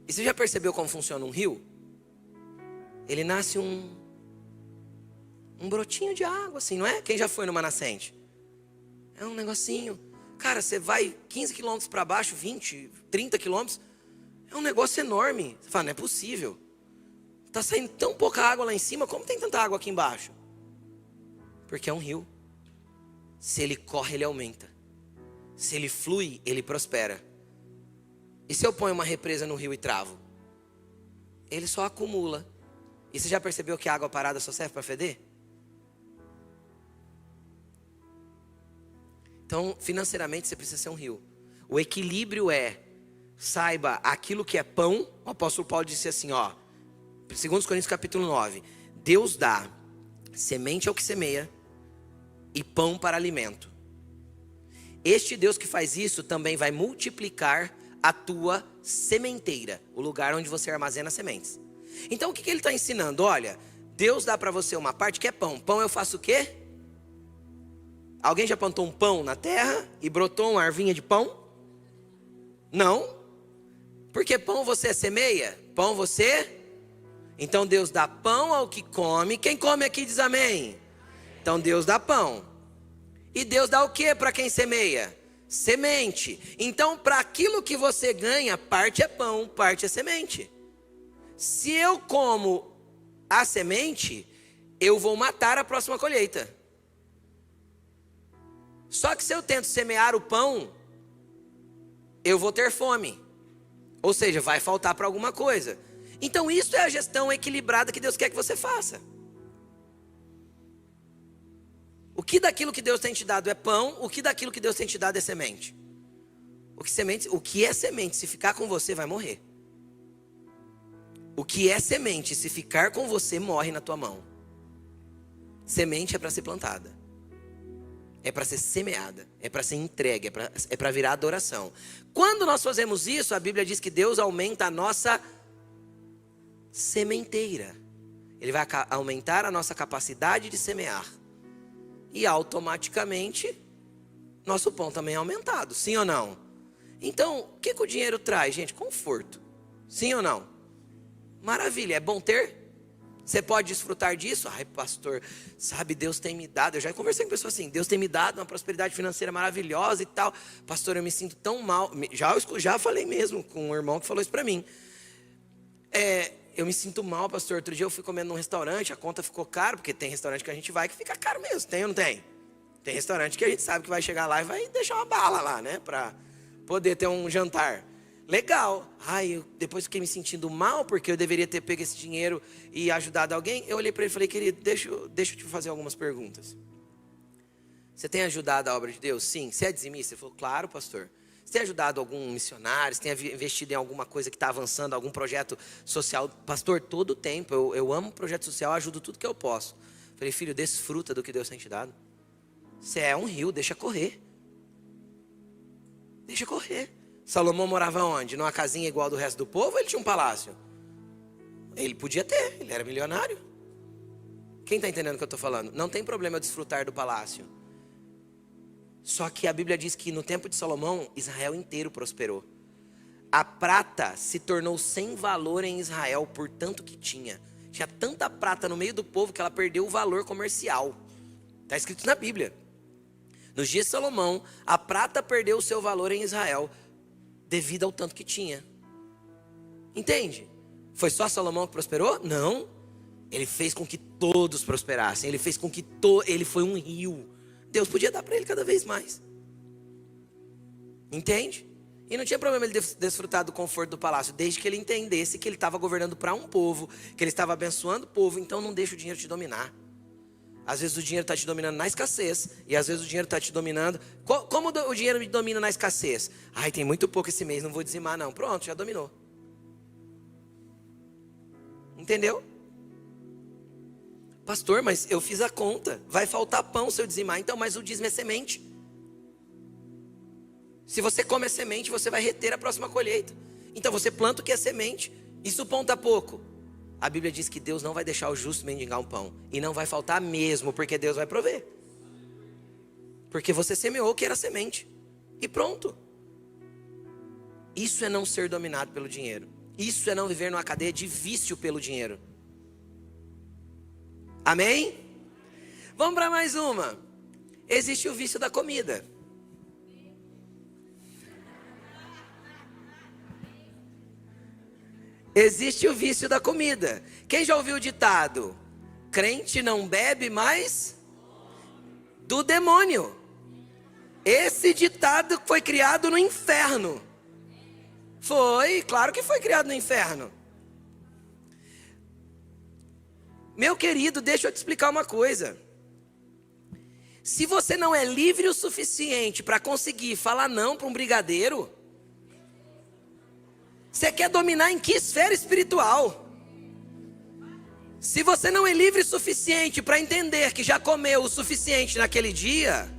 E você já percebeu como funciona um rio? Ele nasce um brotinho de água assim, não é? Quem já foi numa nascente? É um negocinho. Cara, você vai 15 quilômetros para baixo, 20, 30 quilômetros. É um negócio enorme. Você fala, não é possível. Está saindo tão pouca água lá em cima, como tem tanta água aqui embaixo? Porque é um rio. Se ele corre, ele aumenta. Se ele flui, ele prospera. E se eu ponho uma represa no rio e travo? Ele só acumula. E você já percebeu que a água parada só serve para feder? Então, financeiramente, você precisa ser um rio. O equilíbrio é, saiba aquilo que é pão. O apóstolo Paulo disse assim, ó, 2 Coríntios capítulo 9. Deus dá semente ao que semeia e pão para alimento. Este Deus que faz isso também vai multiplicar a tua sementeira, o lugar onde você armazena sementes. Então o que ele está ensinando? Olha, Deus dá para você uma parte que é pão. Pão eu faço o quê? Alguém já plantou um pão na terra e brotou uma arvinha de pão? Não. Porque pão você semeia, pão você... Então Deus dá pão ao que come. Quem come aqui diz amém. Então Deus dá pão. E Deus dá o que para quem semeia? Semente. Então para aquilo que você ganha, parte é pão, parte é semente. Se eu como a semente, eu vou matar a próxima colheita. Só que se eu tento semear o pão, eu vou ter fome. Ou seja, vai faltar para alguma coisa. Então isso é a gestão equilibrada que Deus quer que você faça. O que daquilo que Deus tem te dado é pão, o que daquilo que Deus tem te dado é semente. O que é semente, se ficar com você, vai morrer. O que é semente, se ficar com você, morre na tua mão. Semente é para ser plantada. É para ser semeada, é para ser entregue, é para virar adoração. Quando nós fazemos isso, a Bíblia diz que Deus aumenta a nossa sementeira. Ele vai aumentar a nossa capacidade de semear. E automaticamente, nosso pão também é aumentado, sim ou não? Então, o que o dinheiro traz, gente? Conforto, sim ou não? Maravilha, é bom ter? Você pode desfrutar disso? Ai, pastor, sabe, Deus tem me dado. Eu já conversei com pessoas assim, Deus tem me dado uma prosperidade financeira maravilhosa e tal. Pastor, eu me sinto tão mal. Já falei mesmo com um irmão que falou isso para mim. Eu me sinto mal, pastor. Outro dia eu fui comendo num restaurante, a conta ficou cara, porque tem restaurante que a gente vai que fica caro mesmo. Tem ou não tem? Tem restaurante que a gente sabe que vai chegar lá e vai deixar uma bala lá, né? Para poder ter um jantar. Legal. Eu depois fiquei me sentindo mal, porque eu deveria ter pego esse dinheiro e ajudado alguém. Eu olhei para ele e falei, querido, deixa eu te fazer algumas perguntas. Você tem ajudado a obra de Deus? Sim. Você é dizimista? Ele falou, claro, pastor. Você tem ajudado algum missionário? Você tem investido em alguma coisa que está avançando, algum projeto social? Pastor, todo o tempo. Eu amo projeto social, ajudo tudo que eu posso. Falei, filho, desfruta do que Deus tem te dado. Você é um rio, deixa correr. Deixa correr. Salomão morava onde? Numa casinha igual do resto do povo ou ele tinha um palácio? Ele podia ter, ele era milionário. Quem está entendendo o que eu estou falando? Não tem problema eu desfrutar do palácio. Só que a Bíblia diz que no tempo de Salomão, Israel inteiro prosperou. A prata se tornou sem valor em Israel por tanto que tinha. Tinha tanta prata no meio do povo que ela perdeu o valor comercial. Está escrito na Bíblia. Nos dias de Salomão, a prata perdeu o seu valor em Israel devido ao tanto que tinha. Entende? Foi só Salomão que prosperou? Não. Ele fez com que todos prosperassem. Ele fez com que ele foi um rio. Deus podia dar para ele cada vez mais. Entende? E não tinha problema ele desfrutar do conforto do palácio, desde que ele entendesse que ele estava governando para um povo, que ele estava abençoando o povo. Então não deixa o dinheiro te dominar. Às vezes o dinheiro está te dominando na escassez, e às vezes o dinheiro está te dominando. Como o dinheiro me domina na escassez? Tem muito pouco esse mês, não vou dizimar não. Pronto, já dominou. Entendeu? Pastor, mas eu fiz a conta, vai faltar pão se eu dizimar. Então, mas o dízimo é semente. Se você come a semente, você vai reter a próxima colheita. Então você planta o que é semente, isso o pão está pouco. A Bíblia diz que Deus não vai deixar o justo mendigar um pão. E não vai faltar mesmo, porque Deus vai prover. Porque você semeou o que era semente. E pronto. Isso é não ser dominado pelo dinheiro. Isso é não viver numa cadeia de vício pelo dinheiro. Amém? Vamos para mais uma. Existe o vício da comida. Existe o vício da comida. Quem já ouviu o ditado? Crente não bebe mais do demônio. Esse ditado foi criado no inferno. Foi, claro que foi criado no inferno. Meu querido, deixa eu te explicar uma coisa. Se você não é livre o suficiente para conseguir falar não para um brigadeiro, você quer dominar em que esfera espiritual? Se você não é livre o suficiente para entender que já comeu o suficiente naquele dia,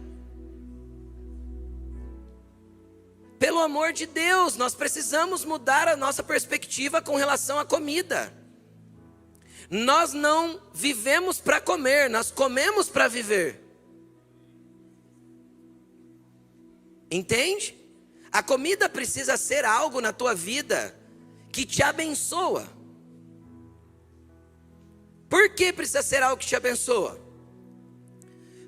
pelo amor de Deus, nós precisamos mudar a nossa perspectiva com relação à comida. Nós não vivemos para comer, nós comemos para viver. Entende? A comida precisa ser algo na tua vida que te abençoa. Por que precisa ser algo que te abençoa?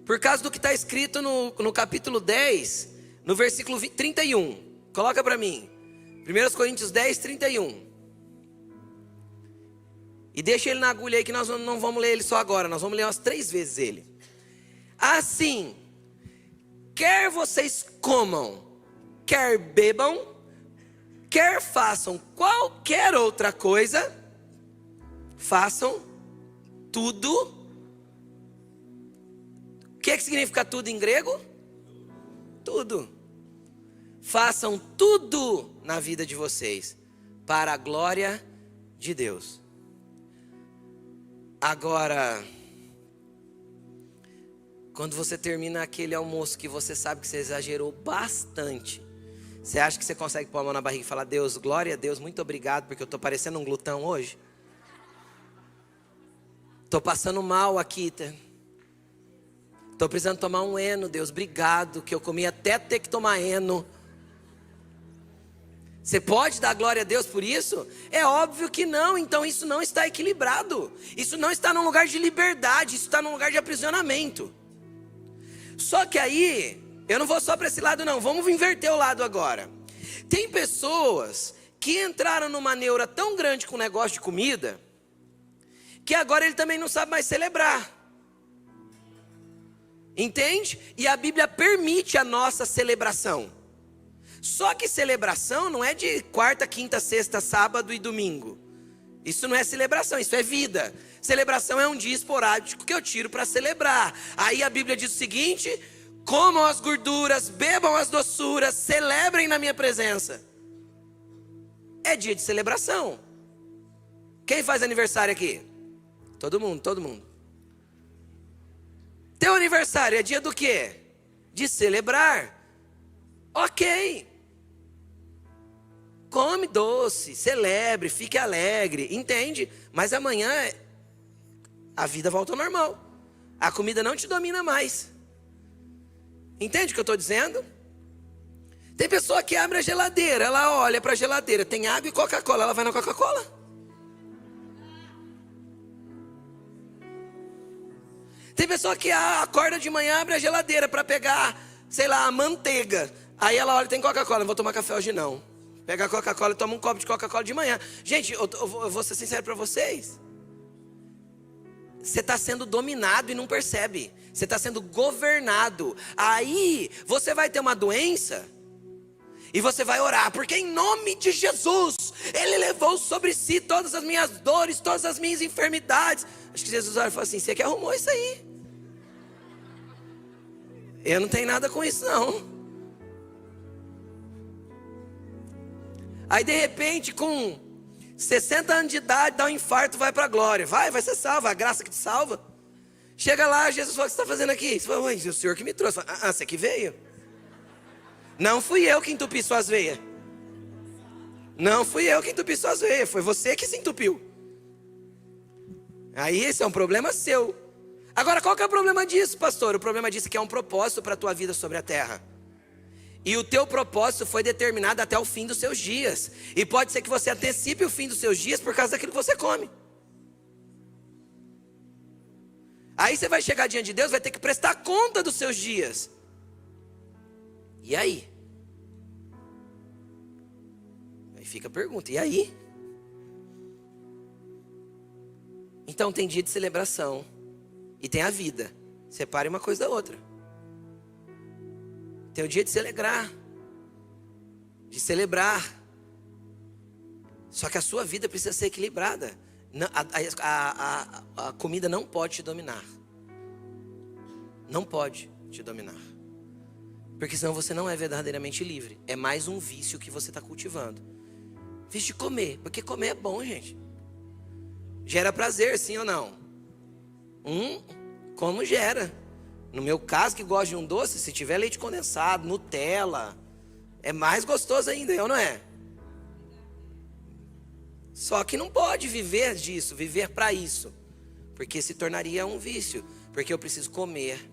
Por causa do que está escrito no capítulo 10, no versículo 31. Coloca para mim. 1 Coríntios 10, 31. E deixa ele na agulha aí que nós não vamos ler ele só agora. Nós vamos ler umas 3 vezes ele. Assim, quer vocês comam, quer bebam, quer façam qualquer outra coisa, façam tudo. O que significa tudo em grego? Tudo. Façam tudo na vida de vocês para a glória de Deus. Agora, quando você termina aquele almoço que você sabe que você exagerou bastante, você acha que você consegue pôr a mão na barriga e falar: Deus, glória a Deus, muito obrigado, porque eu estou parecendo um glutão hoje. Estou passando mal aqui. Estou precisando tomar um Eno, Deus, obrigado, que eu comi até ter que tomar Eno. Você pode dar glória a Deus por isso? É óbvio que não, então isso não está equilibrado. Isso não está num lugar de liberdade, isso está num lugar de aprisionamento. Só que aí, eu não vou só para esse lado não, vamos inverter o lado agora. Tem pessoas que entraram numa neura tão grande com o negócio de comida, que agora ele também não sabe mais celebrar. Entende? E a Bíblia permite a nossa celebração. Só que celebração não é de quarta, quinta, sexta, sábado e domingo. Isso não é celebração, isso é vida. Celebração é um dia esporádico que eu tiro para celebrar. Aí a Bíblia diz o seguinte: comam as gorduras, bebam as doçuras, celebrem na minha presença. É dia de celebração. Quem faz aniversário aqui? Todo mundo, todo mundo. Teu aniversário é dia do quê? De celebrar. Ok. Come doce, celebre, fique alegre, entende? Mas amanhã a vida volta ao normal. A comida não te domina mais. Entende o que eu estou dizendo? Tem pessoa que abre a geladeira, ela olha para a geladeira, tem água e Coca-Cola, ela vai na Coca-Cola. Tem pessoa que acorda de manhã, abre a geladeira para pegar, sei lá, a manteiga. Aí ela olha, tem Coca-Cola, não vou tomar café hoje não. Pega a Coca-Cola e toma um copo de Coca-Cola de manhã. Gente, eu vou ser sincero para vocês. Você está sendo dominado e não percebe. Você está sendo governado. Aí você vai ter uma doença e você vai orar, porque em nome de Jesus, Ele levou sobre si todas as minhas dores, todas as minhas enfermidades. Acho que Jesus olha e fala assim: você que arrumou isso aí. Eu não tenho nada com isso não. Aí de repente, com 60 anos de idade, dá um infarto, vai para a glória. Vai ser salvo, a graça que te salva. Chega lá, Jesus fala: o que você está fazendo aqui? Você fala: o Senhor que me trouxe. Fala: você que veio? Não fui eu que entupi suas veias. Não fui eu que entupi suas veias, foi você que se entupiu. Aí esse é um problema seu. Agora qual que é o problema disso, pastor? O problema disso é que é um propósito para a tua vida sobre a terra. E o teu propósito foi determinado até o fim dos seus dias. E pode ser que você antecipe o fim dos seus dias por causa daquilo que você come. Aí você vai chegar diante de Deus, vai ter que prestar conta dos seus dias. E aí? Aí fica a pergunta: e aí? Então tem dia de celebração e tem a vida. Separe uma coisa da outra. Tem o dia de celebrar. Só que a sua vida precisa ser equilibrada. A comida não pode te dominar. Não pode. te dominar. Porque senão você não é verdadeiramente livre. É mais um vício que você está cultivando. Vício de comer, porque comer é bom, gente. Gera prazer, sim ou não? Como gera. No meu caso, que gosto de um doce, se tiver leite condensado, Nutella, é mais gostoso ainda, eu não é? Só que não pode viver disso, viver para isso. Porque se tornaria um vício. Porque eu preciso comer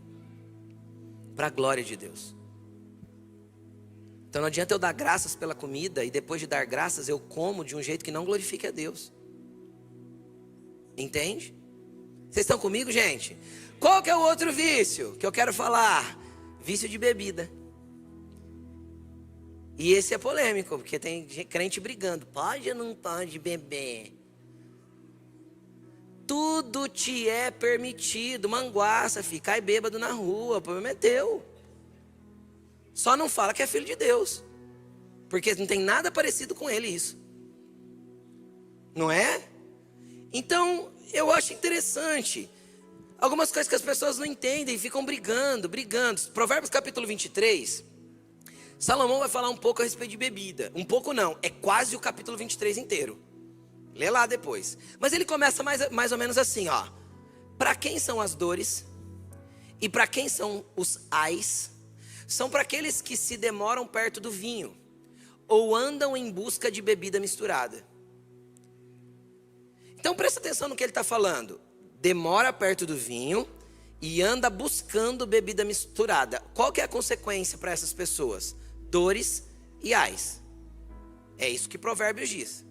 para a glória de Deus. Então não adianta eu dar graças pela comida e depois de dar graças eu como de um jeito que não glorifique a Deus. Entende? Vocês estão comigo, gente? Qual que é o outro vício que eu quero falar? Vício de bebida. E esse é polêmico, porque tem crente brigando. Pode ou não pode beber? Tudo te é permitido. Manguaça, filho, cai bêbado na rua, o problema é teu. Só não fala que é filho de Deus. Porque não tem nada parecido com ele isso. Não é? Então, eu acho interessante. Algumas coisas que as pessoas não entendem, ficam brigando. Provérbios capítulo 23, Salomão vai falar um pouco a respeito de bebida. Um pouco não, é quase o capítulo 23 inteiro. Lê lá depois. Mas ele começa mais ou menos assim, ó. Para quem são as dores? E para quem são os ais? São para aqueles que se demoram perto do vinho, ou andam em busca de bebida misturada. Então presta atenção no que ele está falando. Demora perto do vinho e anda buscando bebida misturada. Qual que é a consequência para essas pessoas? Dores e ais. É isso que Provérbios diz.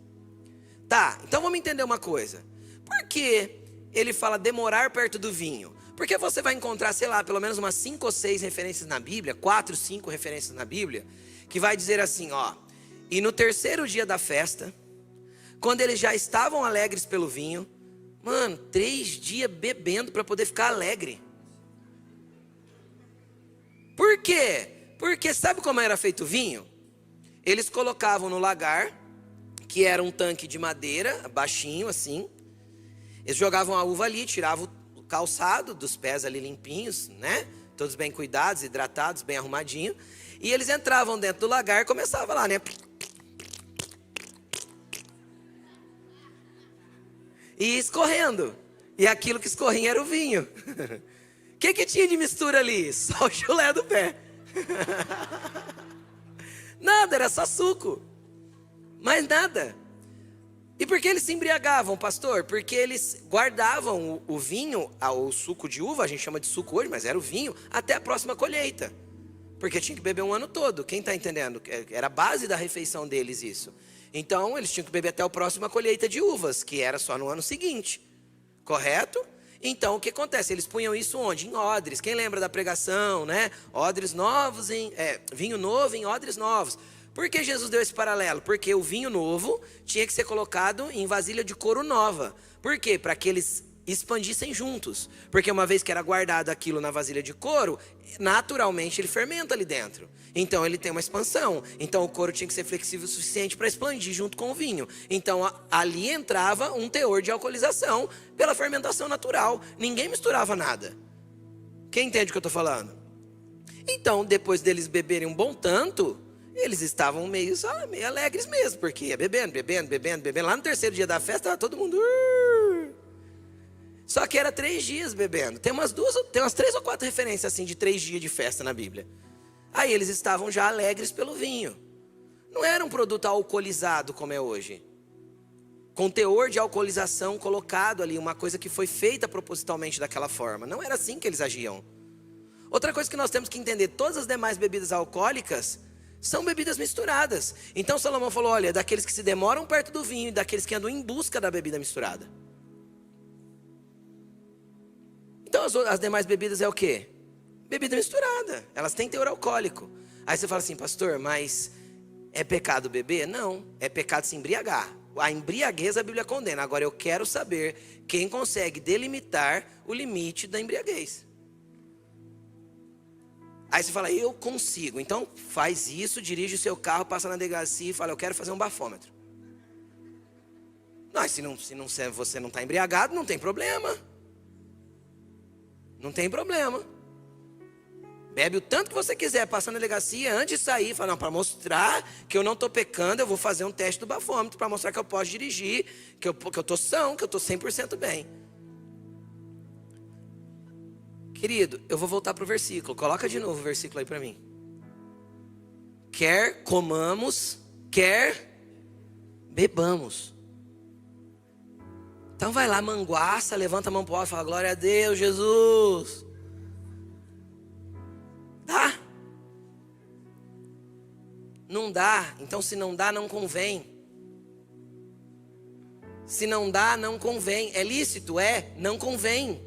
Tá, então vamos entender uma coisa. Por que ele fala demorar perto do vinho? Porque você vai encontrar, sei lá, pelo menos umas 5 ou 6 referências na Bíblia, 4, 5 referências na Bíblia, que vai dizer assim, ó. E no terceiro dia da festa, quando eles já estavam alegres pelo vinho, mano, 3 dias bebendo para poder ficar alegre. Por quê? Porque sabe como era feito o vinho? Eles colocavam no lagar, que era um tanque de madeira, baixinho assim. Eles jogavam a uva ali, tiravam o calçado dos pés ali limpinhos, né? Todos bem cuidados, hidratados, bem arrumadinhos. E eles entravam dentro do lagar e começavam lá, né? E escorrendo. E aquilo que escorria era o vinho. O que tinha de mistura ali? Só o chulé do pé. Nada, era só suco. Mais nada. E por que eles se embriagavam, pastor? Porque eles guardavam o vinho, o suco de uva, a gente chama de suco hoje, mas era o vinho, até a próxima colheita. Porque tinha que beber um ano todo. Quem está entendendo? Era a base da refeição deles isso. Então, eles tinham que beber até a próxima colheita de uvas, que era só no ano seguinte. Correto? Então, o que acontece? Eles punham isso onde? Em odres. Quem lembra da pregação, né? Odres novos, vinho novo em odres novos. Por que Jesus deu esse paralelo? Porque o vinho novo tinha que ser colocado em vasilha de couro nova. Por quê? Para que eles expandissem juntos. Porque uma vez que era guardado aquilo na vasilha de couro, naturalmente ele fermenta ali dentro. Então ele tem uma expansão. Então o couro tinha que ser flexível o suficiente para expandir junto com o vinho. Então ali entrava um teor de alcoolização pela fermentação natural. Ninguém misturava nada. Quem entende o que eu estou falando? Então depois deles beberem um bom tanto, eles estavam meio alegres mesmo. Porque ia bebendo. Lá no terceiro dia da festa, estava todo mundo... Só que era 3 dias bebendo. Tem umas 3 ou 4 referências assim de 3 dias de festa na Bíblia. Aí eles estavam já alegres pelo vinho. Não era um produto alcoolizado como é hoje. Com teor de alcoolização colocado ali, uma coisa que foi feita propositalmente daquela forma. Não era assim que eles agiam. Outra coisa que nós temos que entender, todas as demais bebidas alcoólicas são bebidas misturadas. Então Salomão falou, olha, daqueles que se demoram perto do vinho e daqueles que andam em busca da bebida misturada. Então as demais bebidas é o quê? Bebida misturada. Elas têm teor alcoólico. Aí você fala assim, pastor, mas é pecado beber? Não, é pecado se embriagar. A embriaguez a Bíblia condena. Agora eu quero saber quem consegue delimitar o limite da embriaguez. Aí você fala, eu consigo. Então faz isso, dirige o seu carro, passa na delegacia e fala, eu quero fazer um bafômetro. Não, se você não está embriagado, não tem problema. Não tem problema. Bebe o tanto que você quiser, passa na delegacia, antes de sair, fala, não, para mostrar que eu não estou pecando, eu vou fazer um teste do bafômetro, para mostrar que eu posso dirigir, que eu estou são, que eu estou 100% bem. Querido, eu vou voltar para o versículo, coloca de novo o versículo aí para mim. Quer comamos, quer bebamos. Então vai lá, manguaça, levanta a mão para o alto e fala, glória a Deus, Jesus. Dá? Não dá, então se não dá, não convém. Se não dá, não convém. É lícito? É, não convém.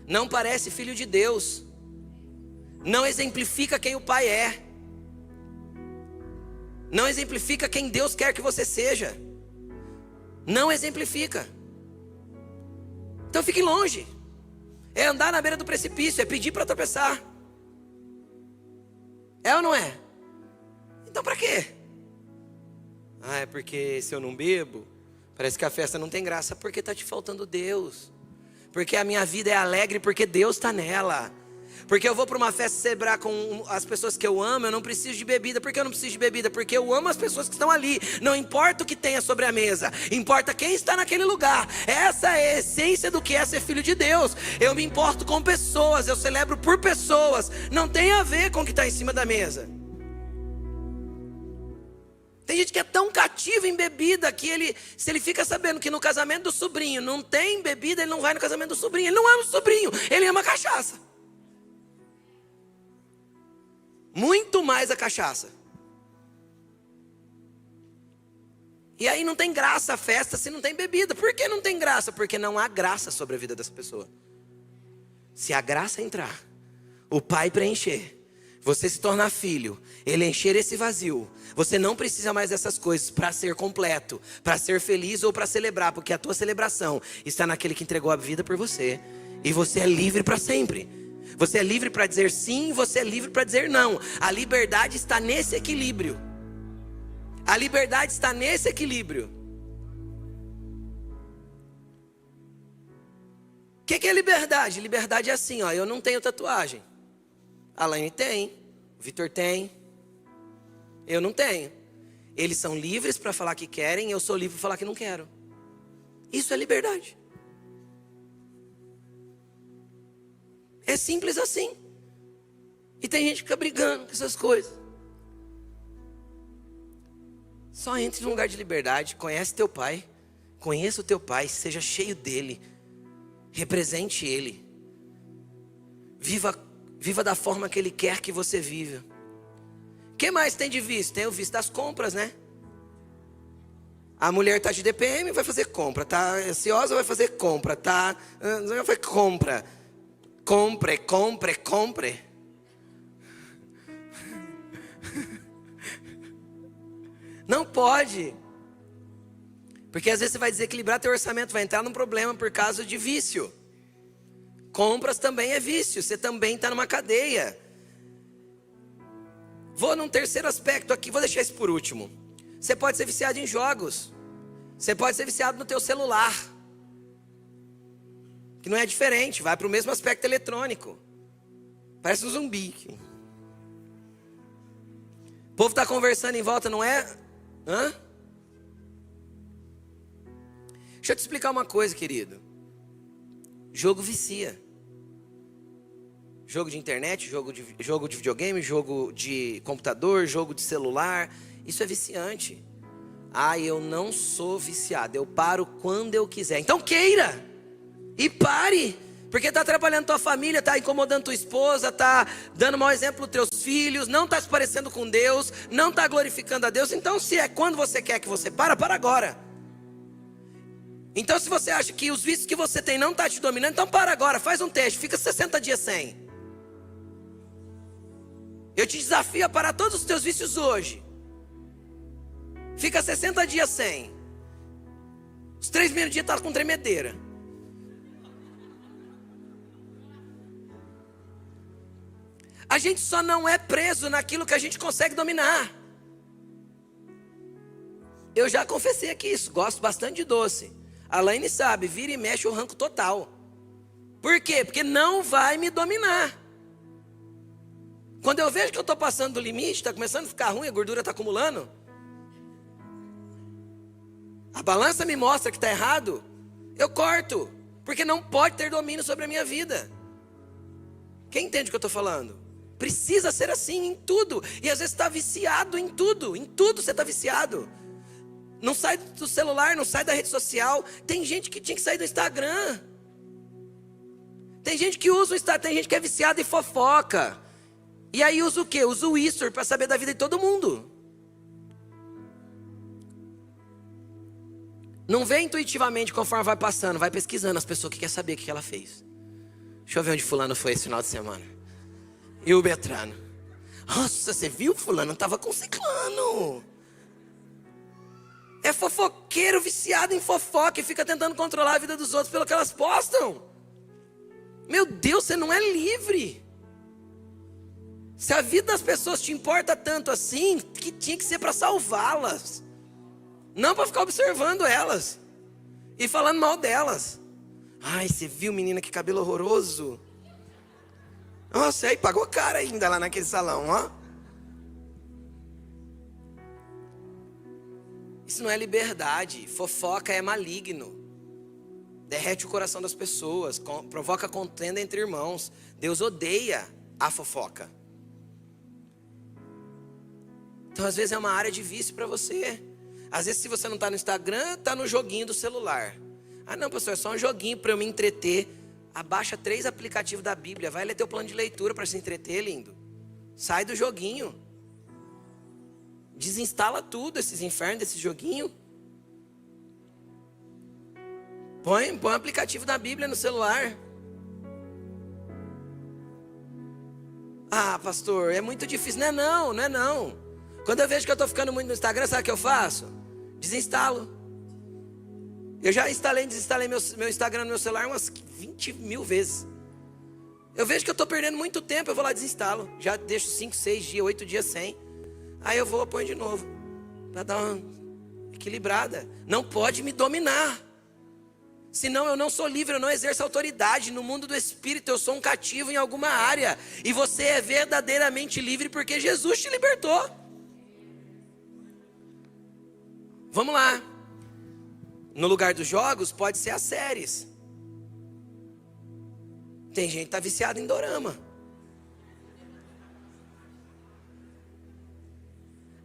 Não parece filho de Deus. Não exemplifica quem o Pai é. Não exemplifica quem Deus quer que você seja. Não exemplifica. Então fique longe. É andar na beira do precipício, é pedir para tropeçar. É ou não é? Então para quê? Ah, é porque se eu não bebo, parece que a festa não tem graça. Porque está te faltando Deus. Porque a minha vida é alegre porque Deus está nela. Porque eu vou para uma festa celebrar com as pessoas que eu amo, eu não preciso de bebida. Por que eu não preciso de bebida? Porque eu amo as pessoas que estão ali. Não importa o que tenha sobre a mesa, importa quem está naquele lugar. Essa é a essência do que é ser filho de Deus. Eu me importo com pessoas, eu celebro por pessoas. Não tem a ver com o que está em cima da mesa. Tem gente que é tão cativo em bebida que se ele fica sabendo que no casamento do sobrinho não tem bebida, ele não vai no casamento do sobrinho. Ele não ama o sobrinho, ele ama a cachaça. Muito mais a cachaça. E aí não tem graça a festa se não tem bebida. Por que não tem graça? Porque não há graça sobre a vida dessa pessoa. Se a graça entrar, o Pai preencher, você se tornar filho, ele encher esse vazio, você não precisa mais dessas coisas para ser completo, para ser feliz ou para celebrar, porque a tua celebração está naquele que entregou a vida por você, e você é livre para sempre. Você é livre para dizer sim, você é livre para dizer não. A liberdade está nesse equilíbrio. A liberdade está nesse equilíbrio. O que é liberdade? Liberdade é assim, ó, eu não tenho tatuagem. A Laine tem, o Vitor tem, eu não tenho. Eles são livres para falar que querem, eu sou livre para falar que não quero. Isso é liberdade. É simples assim. E tem gente que fica brigando com essas coisas. Só entre num lugar de liberdade, conhece teu pai, conheça o teu pai, seja cheio dele, represente ele. Viva da forma que ele quer que você viva. O que mais tem de vício? Tem o vício das compras, né? A mulher está de DPM, vai fazer compra. Está ansiosa, vai fazer compra. Vai compra. Compre. Não pode. Porque às vezes você vai desequilibrar teu orçamento, vai entrar num problema por causa de vício. Compras também é vício, você também está numa cadeia. Vou num terceiro aspecto aqui, vou deixar isso por último. Você pode ser viciado em jogos. Você pode ser viciado no teu celular. Que não é diferente, vai para o mesmo aspecto eletrônico. Parece um zumbi. O povo está conversando em volta, não é? Hã? Deixa eu te explicar uma coisa, querido. Jogo vicia. Jogo de internet, jogo de videogame, jogo de computador, jogo de celular. Isso é viciante. Ah, eu não sou viciado, eu paro quando eu quiser. Então queira! E pare, porque está atrapalhando tua família, está incomodando tua esposa, está dando mau exemplo para os teus filhos, não está se parecendo com Deus, não está glorificando a Deus. Então se é quando você quer que você para agora. Então se você acha que os vícios que você tem não está te dominando, então para agora, faz um teste, fica 60 dias sem. Eu te desafio a parar todos os teus vícios hoje. Fica 60 dias sem. Os 3 primeiros dias está com tremedeira. A gente só não é preso naquilo que a gente consegue dominar. Eu já confessei aqui isso, gosto bastante de doce. A Laine sabe, vira e mexe o ranco total. Por quê? Porque não vai me dominar. Quando eu vejo que eu estou passando do limite, está começando a ficar ruim, a gordura está acumulando, a balança me mostra que está errado, eu corto, porque não pode ter domínio sobre a minha vida. Quem entende o que eu estou falando? Precisa ser assim em tudo. E às vezes está viciado em tudo você está viciado. Não sai do celular, não sai da rede social. Tem gente que tinha que sair do Instagram. Tem gente que usa o Instagram, tem gente que é viciada em fofoca. E aí usa o quê? Usa o History para saber da vida de todo mundo. Não vê intuitivamente conforme vai passando, vai pesquisando as pessoas que quer saber o que ela fez. Deixa eu ver onde fulano foi esse final de semana. E o Betrano. Nossa, você viu? Fulano estava com ciclano. É fofoqueiro viciado em fofoca e fica tentando controlar a vida dos outros pelo que elas postam. Meu Deus, você não é livre. Se a vida das pessoas te importa tanto assim, que tinha que ser para salvá-las. Não para ficar observando elas e falando mal delas. Ai, você viu, menina, que cabelo horroroso. Nossa, aí pagou cara ainda lá naquele salão, ó. Isso não é liberdade. Fofoca é maligno. Derrete o coração das pessoas, provoca contenda entre irmãos. Deus odeia a fofoca. Então às vezes é uma área de vício para você. Às vezes se você não está no Instagram, está no joguinho do celular. Ah não, pastor, é só um joguinho para eu me entreter. Abaixa 3 aplicativos da Bíblia, vai ler teu plano de leitura para se entreter, lindo. Sai do joguinho. Desinstala tudo, esses infernos, desse joguinho. Põe um aplicativo da Bíblia no celular. Ah, pastor, é muito difícil. Não é não. Quando eu vejo que eu estou ficando muito no Instagram, sabe o que eu faço? Desinstalo. Eu já desinstalei meu Instagram no meu celular umas 20 mil vezes. Eu vejo que eu estou perdendo muito tempo, eu vou lá e desinstalo. Já deixo 5, 6 dias, 8 dias sem. Aí eu vou, ponho de novo. Para dar uma equilibrada. Não pode me dominar. Senão eu não sou livre, eu não exerço autoridade. No mundo do Espírito eu sou um cativo em alguma área. E você é verdadeiramente livre porque Jesus te libertou. Vamos lá. No lugar dos jogos pode ser as séries. Tem gente que está viciada em dorama.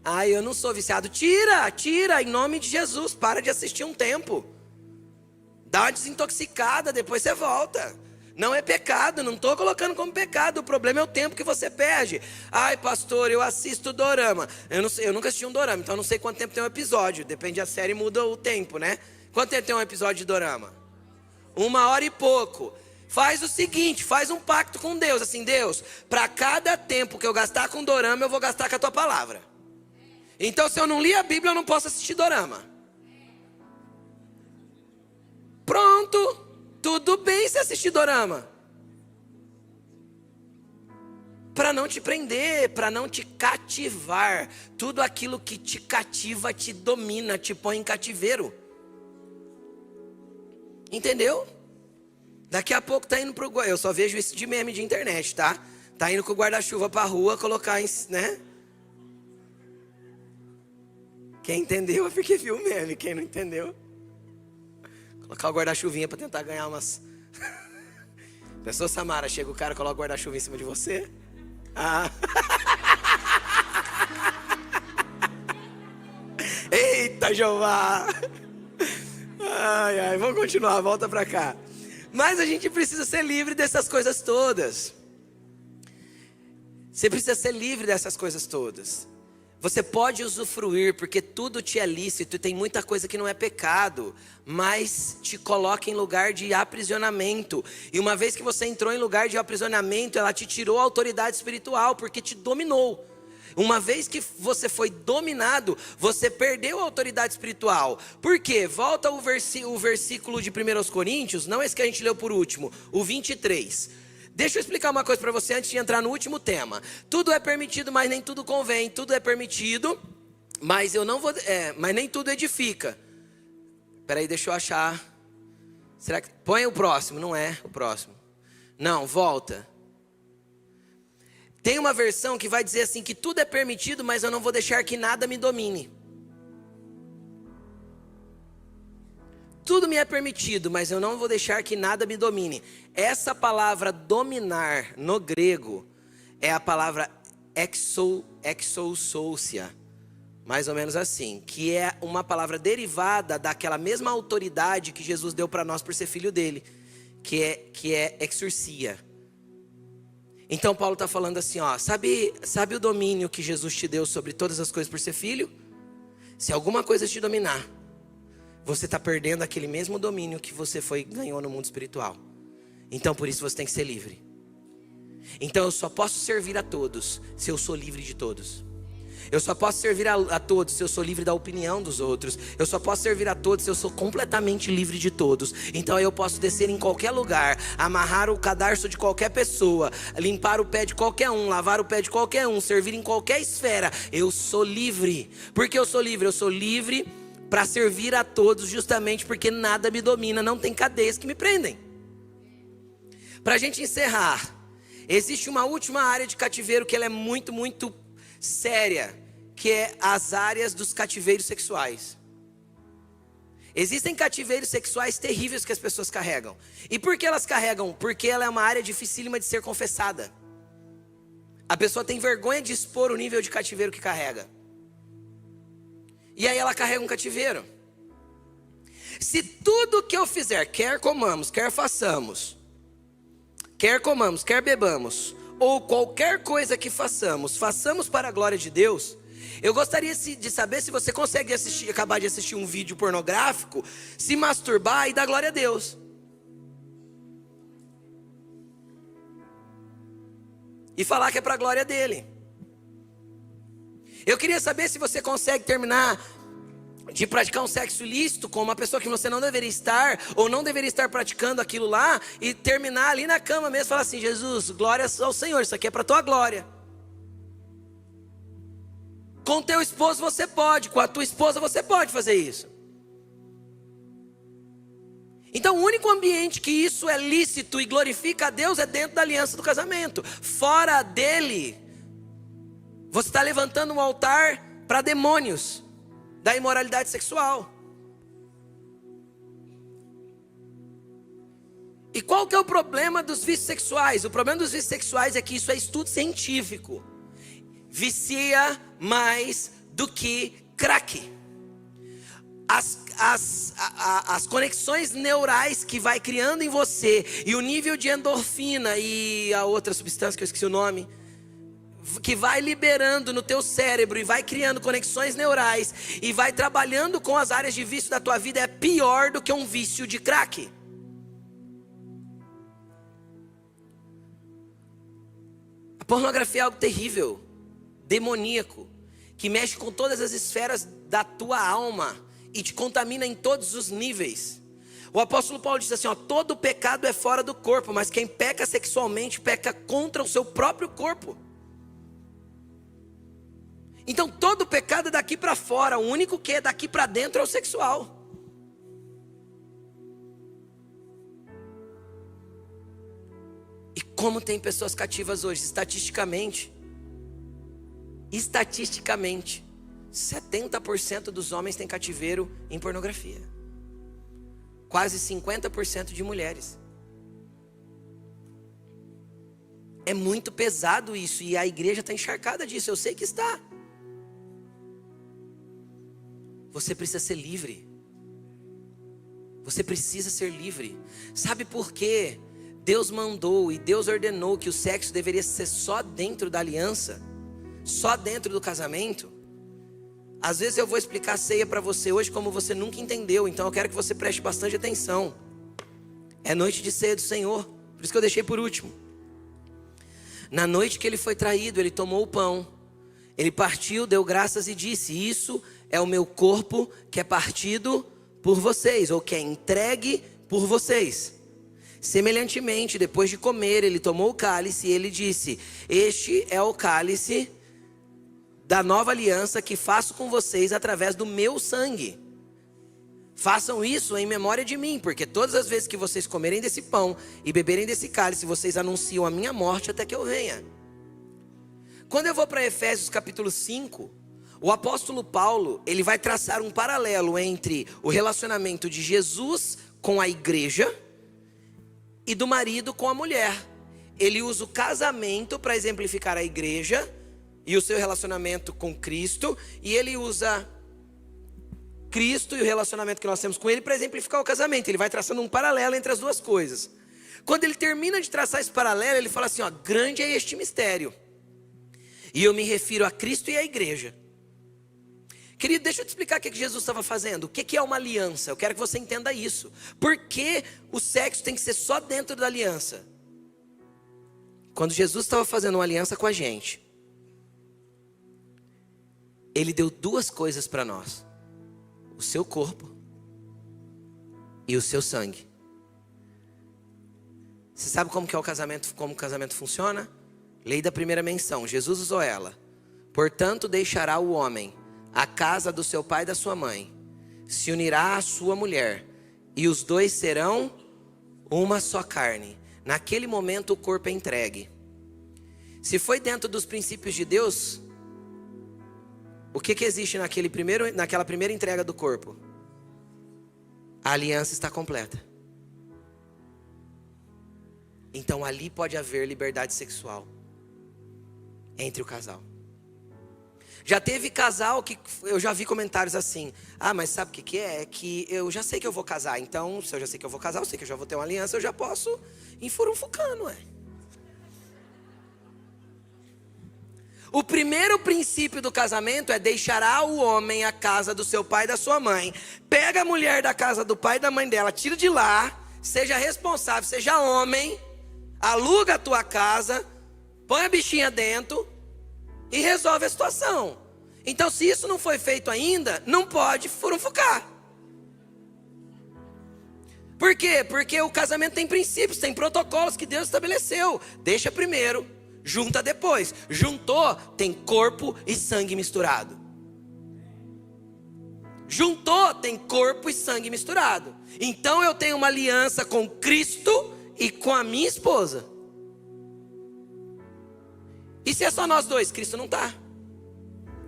Ah, eu não sou viciado. Tira, em nome de Jesus. Para de assistir um tempo. Dá uma desintoxicada, depois você volta. Não é pecado, não estou colocando como pecado. O problema é o tempo que você perde. Ai, pastor, eu assisto dorama. Eu nunca assisti um dorama, então eu não sei quanto tempo tem um episódio. Depende da série, muda o tempo, né? Quanto tempo tem um episódio de dorama? 1 hora e pouco. Faz o seguinte, faz um pacto com Deus. Assim, Deus, para cada tempo que eu gastar com dorama, eu vou gastar com a tua palavra. Então, se eu não li a Bíblia, eu não posso assistir dorama. Pronto, tudo bem se assistir dorama. Para não te prender, para não te cativar. Tudo aquilo que te cativa, te domina, te põe em cativeiro. Entendeu? Daqui a pouco tá indo pro... Eu só vejo isso de meme de internet, tá? Tá indo com o guarda-chuva pra rua, colocar em... né? Quem entendeu é porque viu o meme. Quem não entendeu... Colocar o guarda-chuvinha para tentar ganhar umas... Pensou, Samara, chega o cara, coloca o guarda-chuva em cima de você? Ah. Eita, Jeová! Ai, vamos continuar, volta para cá. Mas a gente precisa ser livre dessas coisas todas. Você precisa ser livre dessas coisas todas. Você pode usufruir, porque tudo te é lícito, e tem muita coisa que não é pecado, mas te coloca em lugar de aprisionamento. E uma vez que você entrou em lugar de aprisionamento, ela te tirou a autoridade espiritual, porque te dominou. Uma vez que você foi dominado, você perdeu a autoridade espiritual. Por quê? Volta o versículo de 1 Coríntios, não esse que a gente leu por último, o 23. Deixa eu explicar uma coisa para você antes de entrar no último tema. Tudo é permitido, mas nem tudo convém. Tudo é permitido, mas mas nem tudo edifica. Peraí, deixa eu achar. Será que... Põe o próximo, não é o próximo. Não, volta. Tem uma versão que vai dizer assim, que tudo é permitido, mas eu não vou deixar que nada me domine. Tudo me é permitido, mas eu não vou deixar que nada me domine. Essa palavra dominar no grego é a palavra exousia, mais ou menos assim, que é uma palavra derivada daquela mesma autoridade que Jesus deu para nós por ser filho dele, que é exorcia. Então Paulo está falando assim, ó, sabe o domínio que Jesus te deu sobre todas as coisas por ser filho? Se alguma coisa te dominar, você está perdendo aquele mesmo domínio que você ganhou no mundo espiritual. Então por isso você tem que ser livre. Então eu só posso servir a todos se eu sou livre de todos. Eu só posso servir a todos se eu sou livre da opinião dos outros. Eu só posso servir a todos se eu sou completamente livre de todos. Então eu posso descer em qualquer lugar, amarrar o cadarço de qualquer pessoa, limpar o pé de qualquer um, lavar o pé de qualquer um, servir em qualquer esfera. Eu sou livre. Por que eu sou livre? Eu sou livre para servir a todos, justamente porque nada me domina, não tem cadeias que me prendem. Para a gente encerrar, existe uma última área de cativeiro que ela é muito, muito séria, que é as áreas dos cativeiros sexuais. Existem cativeiros sexuais terríveis que as pessoas carregam. E por que elas carregam? Porque ela é uma área dificílima de ser confessada. A pessoa tem vergonha de expor o nível de cativeiro que carrega. E aí ela carrega um cativeiro. Se tudo que eu fizer, quer comamos, quer façamos, quer comamos, quer bebamos, ou qualquer coisa que façamos para a glória de Deus, eu gostaria de saber se você consegue acabar de assistir um vídeo pornográfico, se masturbar e dar glória a Deus. E falar que é para a glória dele. Eu queria saber se você consegue terminar de praticar um sexo ilícito com uma pessoa que você não deveria estar, ou não deveria estar praticando aquilo lá, e terminar ali na cama mesmo, falar assim, Jesus, glória ao Senhor, isso aqui é para a tua glória. Com teu esposo você pode, com a tua esposa você pode fazer isso. Então o único ambiente que isso é lícito e glorifica a Deus é dentro da aliança do casamento. Fora dele, você está levantando um altar para demônios da imoralidade sexual. E qual que é o problema dos vícios sexuais? O problema dos vícios sexuais é que isso é estudo científico. Vicia mais do que crack. As conexões neurais que vai criando em você, e o nível de endorfina e a outra substância que eu esqueci o nome, que vai liberando no teu cérebro e vai criando conexões neurais e vai trabalhando com as áreas de vício da tua vida, é pior do que um vício de crack. A pornografia é algo terrível, demoníaco, que mexe com todas as esferas da tua alma e te contamina em todos os níveis. O apóstolo Paulo diz assim, ó, todo pecado é fora do corpo, mas quem peca sexualmente peca contra o seu próprio corpo. Então todo pecado é daqui para fora, o único que é daqui para dentro é o sexual. E como tem pessoas cativas hoje, estatisticamente, 70% dos homens têm cativeiro em pornografia. Quase 50% de mulheres. É muito pesado isso, e a igreja está encharcada disso, eu sei que está. Você precisa ser livre. Você precisa ser livre. Sabe por quê? Deus mandou e Deus ordenou que o sexo deveria ser só dentro da aliança, só dentro do casamento. Às vezes eu vou explicar a ceia para você hoje como você nunca entendeu, então eu quero que você preste bastante atenção. É noite de ceia do Senhor, por isso que eu deixei por último. Na noite que ele foi traído, ele tomou o pão, ele partiu, deu graças e disse, isso é o meu corpo que é partido por vocês, ou que é entregue por vocês. Semelhantemente, depois de comer, ele tomou o cálice e ele disse, este é o cálice da nova aliança que faço com vocês através do meu sangue. Façam isso em memória de mim, porque todas as vezes que vocês comerem desse pão e beberem desse cálice, vocês anunciam a minha morte até que eu venha. Quando eu vou para Efésios capítulo 5, o apóstolo Paulo, ele vai traçar um paralelo entre o relacionamento de Jesus com a igreja e do marido com a mulher. Ele usa o casamento para exemplificar a igreja e o seu relacionamento com Cristo, e ele usa Cristo e o relacionamento que nós temos com ele para exemplificar o casamento. Ele vai traçando um paralelo entre as duas coisas. Quando ele termina de traçar esse paralelo, ele fala assim, ó, grande é este mistério. E eu me refiro a Cristo e à igreja. Querido, deixa eu te explicar o que Jesus estava fazendo. O que é uma aliança? Eu quero que você entenda isso. Por que o sexo tem que ser só dentro da aliança? Quando Jesus estava fazendo uma aliança com a gente, Ele deu duas coisas para nós: o seu corpo e o seu sangue. Você sabe como que é o casamento, como o casamento funciona? Lei da primeira menção, Jesus usou ela. Portanto, deixará o homem a casa do seu pai e da sua mãe, se unirá à sua mulher, e os dois serão uma só carne. Naquele momento o corpo é entregue. Se foi dentro dos princípios de Deus, o que existe naquela primeira entrega do corpo? A aliança está completa. Então ali pode haver liberdade sexual entre o casal. Já teve casal que eu já vi comentários assim: ah, mas sabe o que é? É que eu já sei que eu vou casar. Então, se eu já sei que eu vou casar, eu sei que eu já vou ter uma aliança, eu já posso ir furunfucando, ué. O primeiro princípio do casamento é: deixará o homem a casa do seu pai e da sua mãe. Pega a mulher da casa do pai e da mãe dela, tira de lá, seja responsável, seja homem, aluga a tua casa, põe a bichinha dentro e resolve a situação. Então, se isso não foi feito ainda, não pode furunfucar. Por quê? Porque o casamento tem princípios, tem protocolos que Deus estabeleceu. Deixa primeiro, junta depois. Juntou, tem corpo e sangue misturado. Juntou, tem corpo e sangue misturado. Então eu tenho uma aliança com Cristo e com a minha esposa. E se é só nós dois? Cristo não está.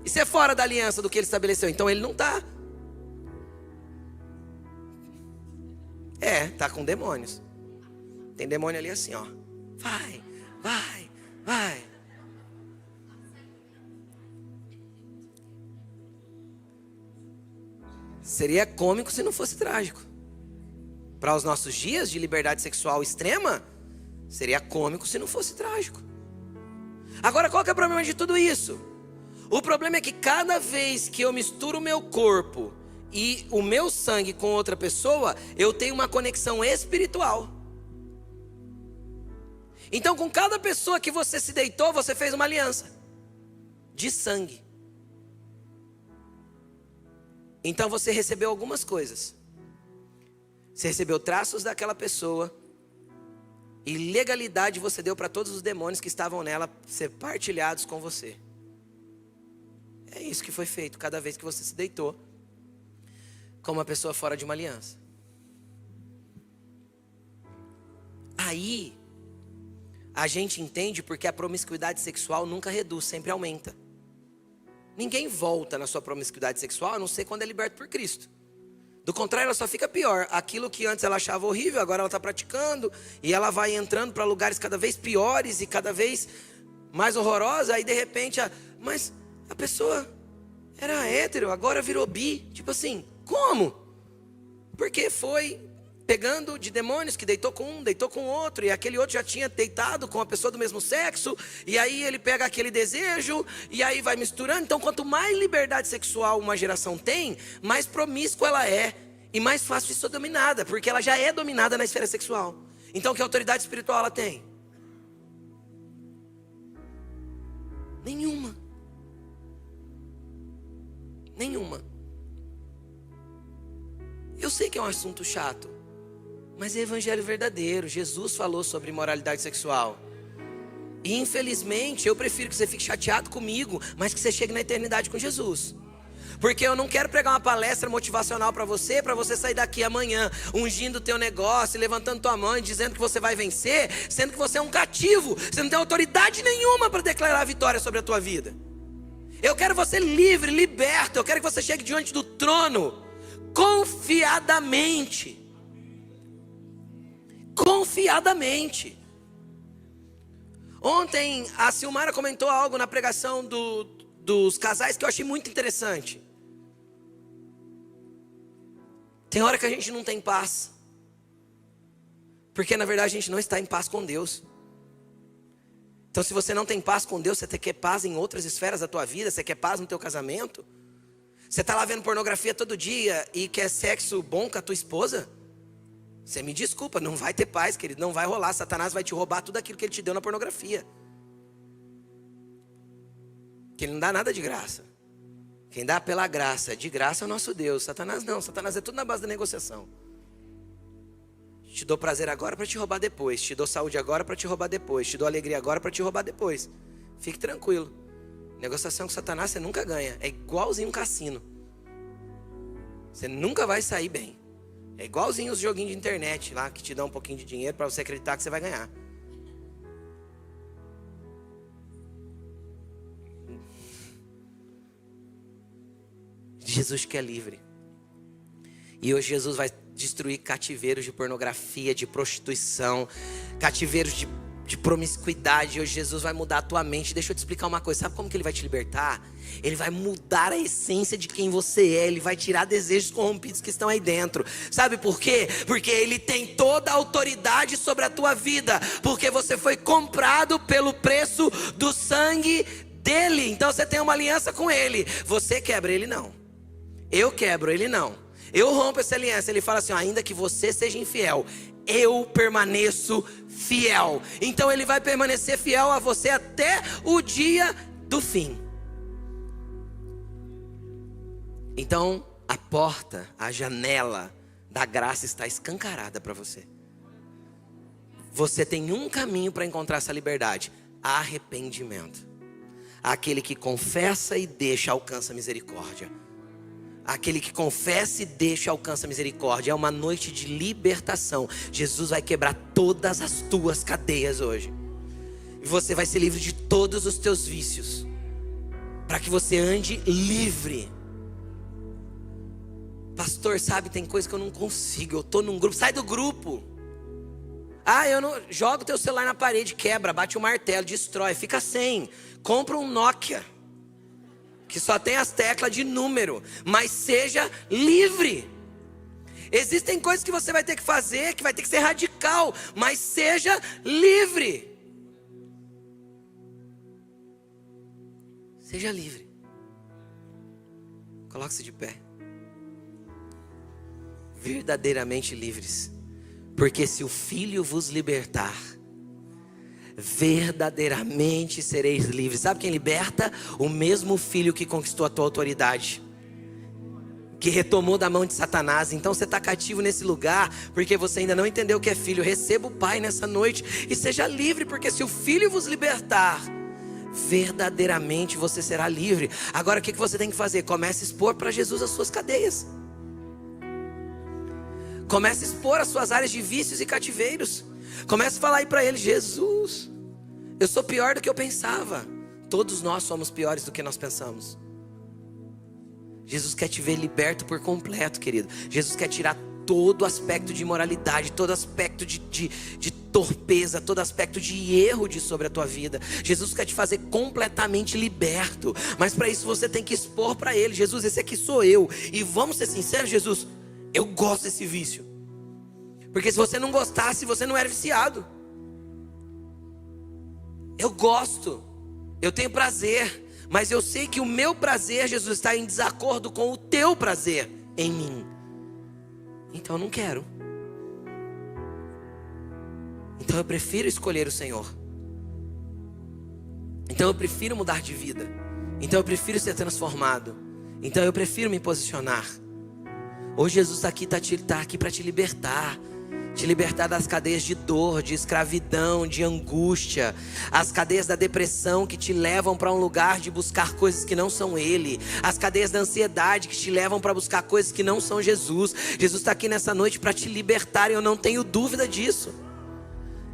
E se é fora da aliança do que Ele estabeleceu? Então Ele não está. Está com demônios. Tem demônio ali assim, ó. Vai, vai, vai. Seria cômico se não fosse trágico. Para os nossos dias de liberdade sexual extrema, seria cômico se não fosse trágico. Agora, qual que é o problema de tudo isso? O problema é que cada vez que eu misturo o meu corpo e o meu sangue com outra pessoa, eu tenho uma conexão espiritual. Então, com cada pessoa que você se deitou, você fez uma aliança de sangue. Então você recebeu algumas coisas. Você recebeu traços daquela pessoa, e legalidade você deu para todos os demônios que estavam nela ser partilhados com você. É isso que foi feito cada vez que você se deitou com uma pessoa fora de uma aliança. Aí a gente entende porque a promiscuidade sexual nunca reduz, sempre aumenta. Ninguém volta na sua promiscuidade sexual a não ser quando é liberto por Cristo. Do contrário, ela só fica pior. Aquilo que antes ela achava horrível, agora ela está praticando. E ela vai entrando para lugares cada vez piores e cada vez mais horrorosa. Aí de repente, mas a pessoa era hétero, agora virou bi. Tipo assim, como? Porque foi pegando de demônios que deitou com um, deitou com outro, e aquele outro já tinha deitado com a pessoa do mesmo sexo, e aí ele pega aquele desejo, e aí vai misturando. Então, quanto mais liberdade sexual uma geração tem, mais promíscua ela é, e mais fácil de ser dominada, porque ela já é dominada na esfera sexual. Então, que autoridade espiritual ela tem? Nenhuma. Nenhuma. Eu sei que é um assunto chato, mas é evangelho verdadeiro. Jesus falou sobre imoralidade sexual. E infelizmente eu prefiro que você fique chateado comigo, mas que você chegue na eternidade com Jesus. Porque eu não quero pregar uma palestra motivacional para você sair daqui amanhã ungindo o teu negócio, levantando tua mão e dizendo que você vai vencer, sendo que você é um cativo, você não tem autoridade nenhuma para declarar a vitória sobre a tua vida. Eu quero você livre, liberto. Eu quero que você chegue diante do trono confiadamente. Confiadamente. Ontem a Silmara comentou algo na pregação dos casais que eu achei muito interessante. Tem hora que a gente não tem paz, porque na verdade a gente não está em paz com Deus. Então se você não tem paz com Deus, você quer paz em outras esferas da tua vida, você quer paz no teu casamento, você está lá vendo pornografia todo dia e quer sexo bom com a tua esposa, você me desculpa, não vai ter paz, querido, não vai rolar. Satanás vai te roubar tudo aquilo que ele te deu na pornografia, que ele não dá nada de graça. Quem dá pela graça, de graça é o nosso Deus. Satanás não, Satanás é tudo na base da negociação. Te dou prazer agora para te roubar depois. Te dou saúde agora para te roubar depois. Te dou alegria agora para te roubar depois. Fique tranquilo. Negociação com Satanás você nunca ganha. É igualzinho um cassino. Você nunca vai sair bem. É igualzinho os joguinhos de internet lá, que te dão um pouquinho de dinheiro para você acreditar que você vai ganhar. Jesus que é livre. E hoje Jesus vai destruir cativeiros de pornografia, de prostituição, cativeiros de promiscuidade. Hoje Jesus vai mudar a tua mente. Deixa eu te explicar uma coisa. Sabe como que ele vai te libertar? Ele vai mudar a essência de quem você é. Ele vai tirar desejos corrompidos que estão aí dentro. Sabe por quê? Porque ele tem toda a autoridade sobre a tua vida. Porque você foi comprado pelo preço do sangue dele. Então você tem uma aliança com ele. Você quebra, ele não. Eu quebro, ele não. Eu rompo essa aliança. Ele fala assim, ó, ainda que você seja infiel, eu permaneço fiel. Então ele vai permanecer fiel a você até o dia do fim. Então a porta, a janela da graça está escancarada para você. Você tem um caminho para encontrar essa liberdade: arrependimento. Aquele que confessa e deixa alcança misericórdia. Aquele que confessa e deixa alcança misericórdia. É uma noite de libertação. Jesus vai quebrar todas as tuas cadeias hoje. E você vai ser livre de todos os teus vícios, para que você ande livre. Pastor, sabe, tem coisa que eu não consigo. Eu estou num grupo, sai do grupo. Eu não. Joga o teu celular na parede, quebra, bate o martelo, destrói, fica sem. Compra um Nokia, que só tem as teclas de número, mas seja livre. Existem coisas que você vai ter que fazer, que vai ter que ser radical, mas seja livre. Seja livre. Coloque-se de pé. Verdadeiramente livres, porque se o Filho vos libertar, verdadeiramente sereis livres. Sabe quem liberta? O mesmo Filho que conquistou a tua autoridade, que retomou da mão de Satanás. Então você está cativo nesse lugar porque você ainda não entendeu o que é filho. Receba o Pai nessa noite e seja livre, porque se o Filho vos libertar, verdadeiramente você será livre. Agora o que você tem que fazer? Comece a expor para Jesus as suas cadeias. Comece a expor as suas áreas de vícios e cativeiros. Comece a falar aí para ele: Jesus, eu sou pior do que eu pensava. Todos nós somos piores do que nós pensamos. Jesus quer te ver liberto por completo, querido. Jesus quer tirar todo aspecto de imoralidade, todo aspecto de torpeza, todo aspecto de erro sobre a tua vida. Jesus quer te fazer completamente liberto. Mas para isso você tem que expor para ele: Jesus, esse aqui sou eu. E vamos ser sinceros, Jesus, eu gosto desse vício. Porque se você não gostasse, você não era viciado. Eu gosto, eu tenho prazer, mas eu sei que o meu prazer, Jesus, está em desacordo com o teu prazer em mim. Então eu não quero. Então eu prefiro escolher o Senhor. Então eu prefiro mudar de vida. Então eu prefiro ser transformado. Então eu prefiro me posicionar. Hoje Jesus está aqui para te libertar. te libertar das cadeias de dor, de escravidão, de angústia, as cadeias da depressão que te levam para um lugar de buscar coisas que não são Ele, as cadeias da ansiedade que te levam para buscar coisas que não são Jesus. Jesus está aqui nessa noite para te libertar, e eu não tenho dúvida disso.